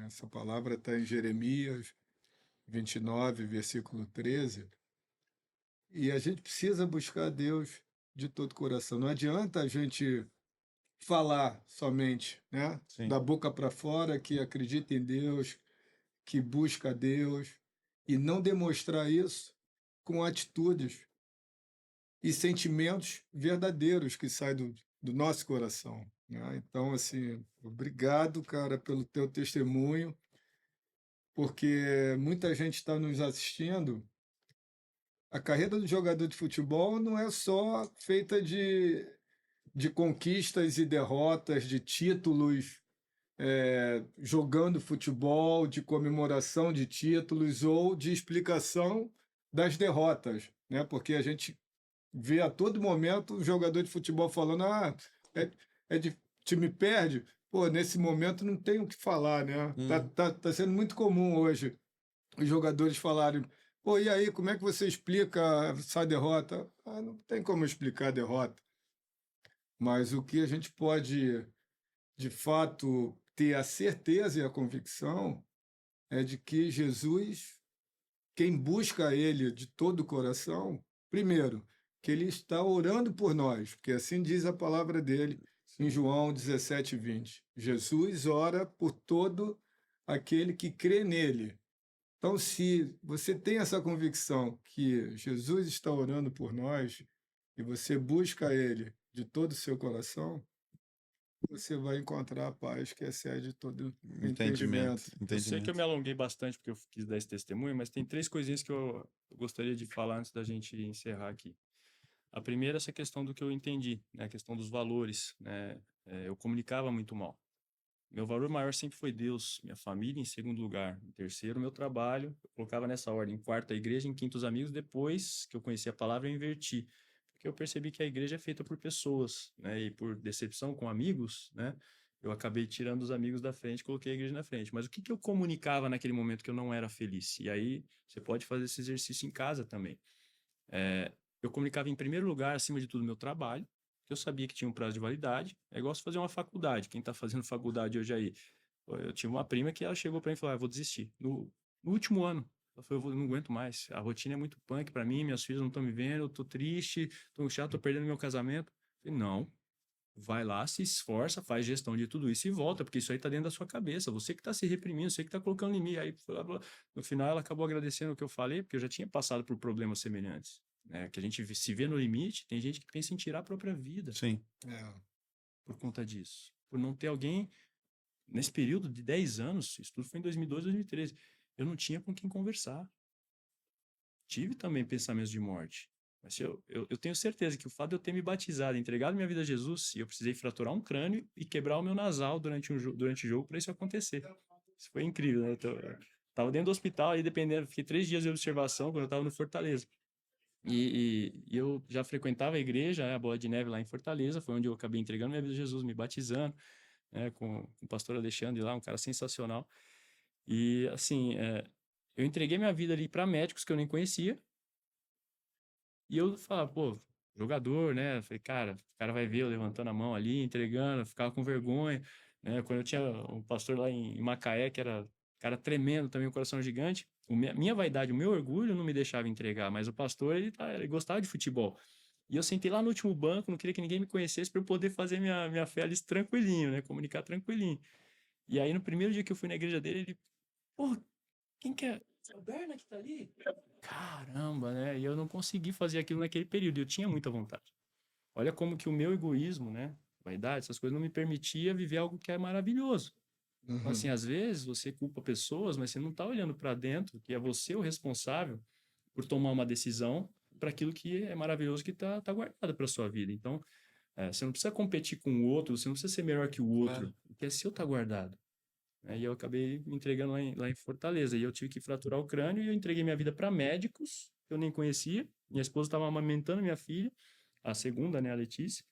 Essa palavra está em Jeremias 29, versículo 13. E a gente precisa buscar Deus de todo o coração. Não adianta a gente falar somente, né? Sim. Da boca para fora que acredita em Deus, que busca Deus, e não demonstrar isso com atitudes e sentimentos verdadeiros que saem do nosso coração, né? Então, assim, obrigado, cara, pelo teu testemunho, porque muita gente está nos assistindo. A carreira do jogador de futebol não é só feita de conquistas e derrotas, de títulos, jogando futebol, de comemoração de títulos ou de explicação das derrotas, né? Porque a gente vê a todo momento o jogador de futebol falando: é, time perde. Pô, nesse momento não tem o que falar, né? Tá sendo muito comum hoje os jogadores falarem: pô, e aí, como é que você explica essa derrota? Não tem como explicar a derrota. Mas o que a gente pode, de fato, ter a certeza e a convicção é de que Jesus, quem busca Ele de todo o coração, primeiro, que Ele está orando por nós, porque assim diz a palavra dele em João 17:20. Jesus ora por todo aquele que crê nele. Então, se você tem essa convicção que Jesus está orando por nós e você busca Ele de todo o seu coração, você vai encontrar a paz que excede todo Entendimento. entendimento. Eu sei que eu Entendimento. me alonguei bastante porque eu quis dar esse testemunho, mas tem 3 coisinhas que eu gostaria de falar antes da gente encerrar aqui. A primeira é essa questão do que eu entendi, né? A questão dos valores, né? Eu comunicava muito mal. Meu valor maior sempre foi Deus, minha família em segundo lugar, em terceiro, meu trabalho. Eu colocava nessa ordem, em quarto a igreja, em quinto os amigos. Depois que eu conheci a palavra, eu inverti, porque eu percebi que a igreja é feita por pessoas, né? E por decepção com amigos, né? Eu acabei tirando os amigos da frente, coloquei a igreja na frente. Mas o que eu comunicava naquele momento que eu não era feliz? E aí você pode fazer esse exercício em casa também. Eu comunicava em primeiro lugar, acima de tudo, meu trabalho, que eu sabia que tinha um prazo de validade. É igual se fazer uma faculdade. Quem está fazendo faculdade hoje aí? Eu tive uma prima que ela chegou para mim e falou: vou desistir. No último ano, ela falou: eu não aguento mais. A rotina é muito punk para mim, minhas filhas não estão me vendo, eu tô triste, tô chato, tô perdendo meu casamento. Eu falei: não, vai lá, se esforça, faz gestão de tudo isso e volta, porque isso aí tá dentro da sua cabeça. Você que tá se reprimindo, você que tá colocando limite. Aí, no final, ela acabou agradecendo o que eu falei, porque eu já tinha passado por problemas semelhantes. Né? Que a gente se vê no limite, tem gente que pensa em tirar a própria vida Sim. por conta disso. Por não ter alguém, nesse período de 10 anos, isso tudo foi em 2012, 2013, eu não tinha com quem conversar. Tive também pensamentos de morte. Mas eu tenho certeza que o fato de eu ter me batizado, entregado minha vida a Jesus, eu precisei fraturar um crânio e quebrar o meu nasal durante o jogo para isso acontecer. Isso foi incrível, né? Tava dentro do hospital, aí dependendo, fiquei 3 dias de observação quando eu tava no Fortaleza. E eu já frequentava a igreja, a Bola de Neve lá em Fortaleza, foi onde eu acabei entregando minha vida a Jesus, me batizando, né, com o pastor Alexandre lá, um cara sensacional. E assim, eu entreguei minha vida ali para médicos que eu nem conhecia, e eu falava: pô, jogador, né? Eu falei: cara, o cara vai ver eu levantando a mão ali, entregando, eu ficava com vergonha, né? Quando eu tinha um pastor lá em Macaé, que era cara tremendo também, um coração gigante, minha vaidade, o meu orgulho não me deixava entregar, mas o pastor, ele gostava de futebol. E eu sentei lá no último banco, não queria que ninguém me conhecesse para eu poder fazer minha fé ali tranquilinho, né? Comunicar tranquilinho. E aí, no primeiro dia que eu fui na igreja dele, ele: pô, quem que é? É o Berna que tá ali? Caramba, né? E eu não consegui fazer aquilo naquele período, eu tinha muita vontade. Olha como que o meu egoísmo, né? Vaidade, essas coisas não me permitia viver algo que é maravilhoso. Então, assim, Uhum. às vezes você culpa pessoas, mas você não está olhando para dentro, que é você o responsável por tomar uma decisão para aquilo que é maravilhoso que tá guardado para sua vida. Então, você não precisa competir com o outro, você não precisa ser melhor que o outro, Claro. o que é seu tá guardado. E eu acabei me entregando lá em Fortaleza. E eu tive que fraturar o crânio e eu entreguei minha vida para médicos que eu nem conhecia. Minha esposa estava amamentando minha filha, a segunda, né, a Letícia.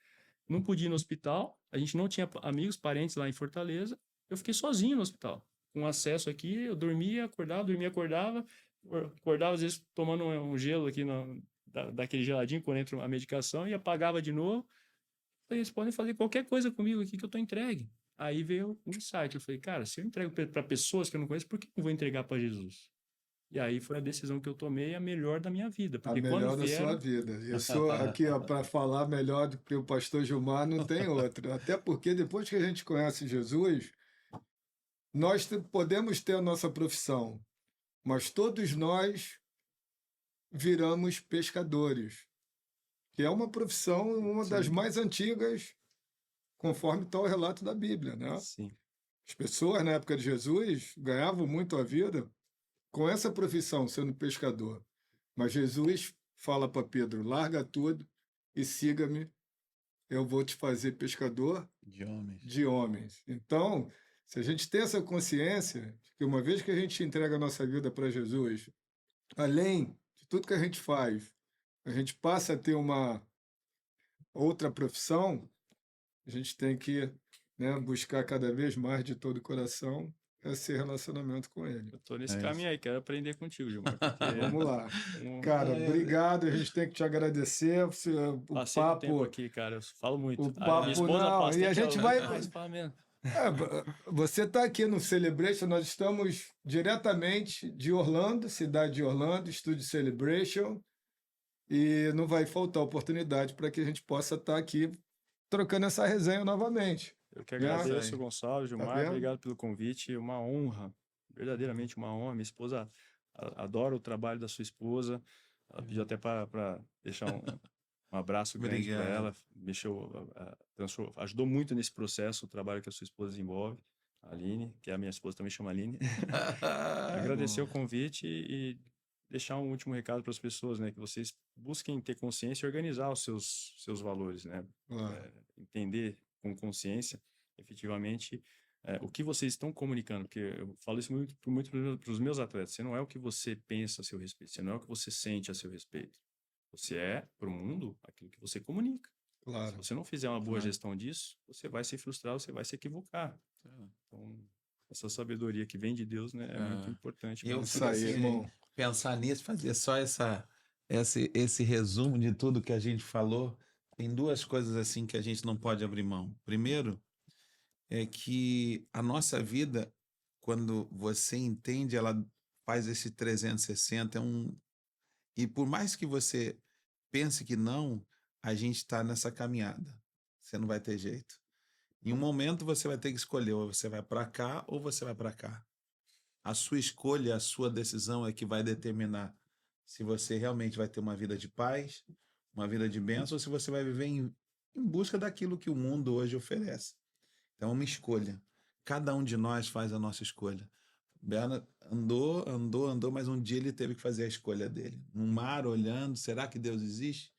Não podia ir no hospital, a gente não tinha amigos, parentes lá em Fortaleza. Eu fiquei sozinho no hospital. Com acesso aqui, eu dormia, acordava, acordava às vezes tomando um gelo aqui daquele geladinho quando entra a medicação e apagava de novo. Falei, eles podem fazer qualquer coisa comigo aqui que eu tô entregue. Aí veio o insight. Eu falei, cara, se eu entrego para pessoas que eu não conheço, por que eu não vou entregar para Jesus? E aí foi a decisão que eu tomei, a melhor da minha vida. A Porque quando melhor da sua vieram. vida. Eu sou aqui, ó, para falar melhor do que o pastor Gilmar, não tem outro. Até porque depois que a gente conhece Jesus, nós podemos ter a nossa profissão, mas todos nós viramos pescadores, que é uma profissão, uma das Sim, mais antigas, conforme está o relato da Bíblia, né? sim. As pessoas na época de Jesus ganhavam muito a vida com essa profissão, sendo pescador. Mas Jesus fala para Pedro: larga tudo e siga-me, eu vou te fazer pescador De homens. de homens. Então, se a gente tem essa consciência de que uma vez que a gente entrega a nossa vida para Jesus, além de tudo que a gente faz, a gente passa a ter uma outra profissão, a gente tem que, né, buscar cada vez mais de todo o coração esse relacionamento com Ele. Eu tô nesse É isso. caminho aí, quero aprender contigo, Gilmar, porque Vamos lá. um, Cara, É, obrigado. A gente tem que te agradecer. O passei do tempo papo, aqui, cara. Eu falo muito. o A minha papo esposa não. E aposta a que é gente o vai. que mais fala mesmo. Você está aqui no Celebration, nós estamos diretamente de Orlando, cidade de Orlando, Estúdio Celebration, e não vai faltar oportunidade para que a gente possa estar aqui trocando essa resenha novamente, Eu que né? isso agradeço, aí. Gonçalo, Tá Gilmar, vendo? obrigado pelo convite, uma honra, verdadeiramente uma honra. Minha esposa adora o trabalho da sua esposa, ela pediu até para deixar um abraço grande para Obrigado. ela, ajudou muito nesse processo, o trabalho que a sua esposa desenvolve, a Aline, que a minha esposa também chama Aline. Agradecer o Boa. convite e deixar um último recado para as pessoas, né, que vocês busquem ter consciência e organizar os seus valores, né, Claro, entender com consciência, efetivamente, o que vocês estão comunicando, porque eu falo isso muito para os meus atletas, você não é o que você pensa a seu respeito, você não é o que você sente a seu respeito, você é, para o mundo, aquilo que você comunica. Se claro. você não fizer uma boa Claro. gestão disso, você vai se frustrar, você vai se equivocar. Então, essa sabedoria que vem de Deus, né, é muito É. importante E eu para Isso fico aí, assim, irmão. pensar nisso, fazer só esse resumo de tudo que a gente falou. Tem duas coisas assim que a gente não pode abrir mão. Primeiro, é que a nossa vida, quando você entende, ela faz esse 360, e por mais que você pense que não, a gente está nessa caminhada. Você não vai ter jeito. Em um momento você vai ter que escolher, ou você vai para cá ou você vai para cá. A sua escolha, a sua decisão é que vai determinar se você realmente vai ter uma vida de paz, uma vida de bênção, ou se você vai viver em busca daquilo que o mundo hoje oferece. Então, é uma escolha. Cada um de nós faz a nossa escolha. Bernard andou, mas um dia ele teve que fazer a escolha dele. No mar, olhando, será que Deus existe?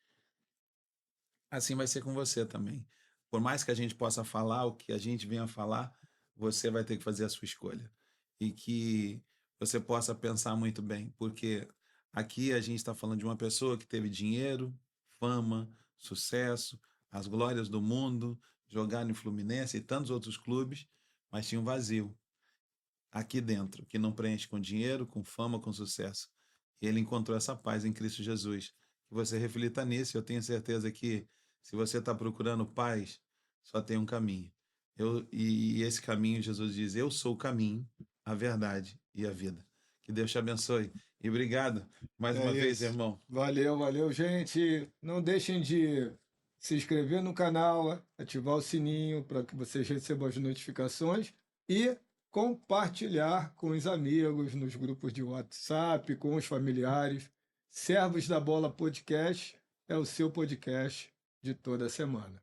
Assim vai ser com você também. Por mais que a gente possa falar o que a gente venha falar, você vai ter que fazer a sua escolha. E que você possa pensar muito bem, porque aqui a gente está falando de uma pessoa que teve dinheiro, fama, sucesso, as glórias do mundo, jogar no Fluminense e tantos outros clubes, mas tinha um vazio aqui dentro, que não preenche com dinheiro, com fama, com sucesso. E ele encontrou essa paz em Cristo Jesus. Que você reflita nisso, eu tenho certeza que se você está procurando paz, só tem um caminho. E esse caminho, Jesus diz, eu sou o caminho, a verdade e a vida. Que Deus te abençoe. E obrigado mais É uma vez, isso. irmão. Valeu, valeu, gente. Não deixem de se inscrever no canal, ativar o sininho para que vocês recebam as notificações e compartilhar com os amigos nos grupos de WhatsApp, com os familiares. Servos da Bola Podcast é o seu podcast de toda semana.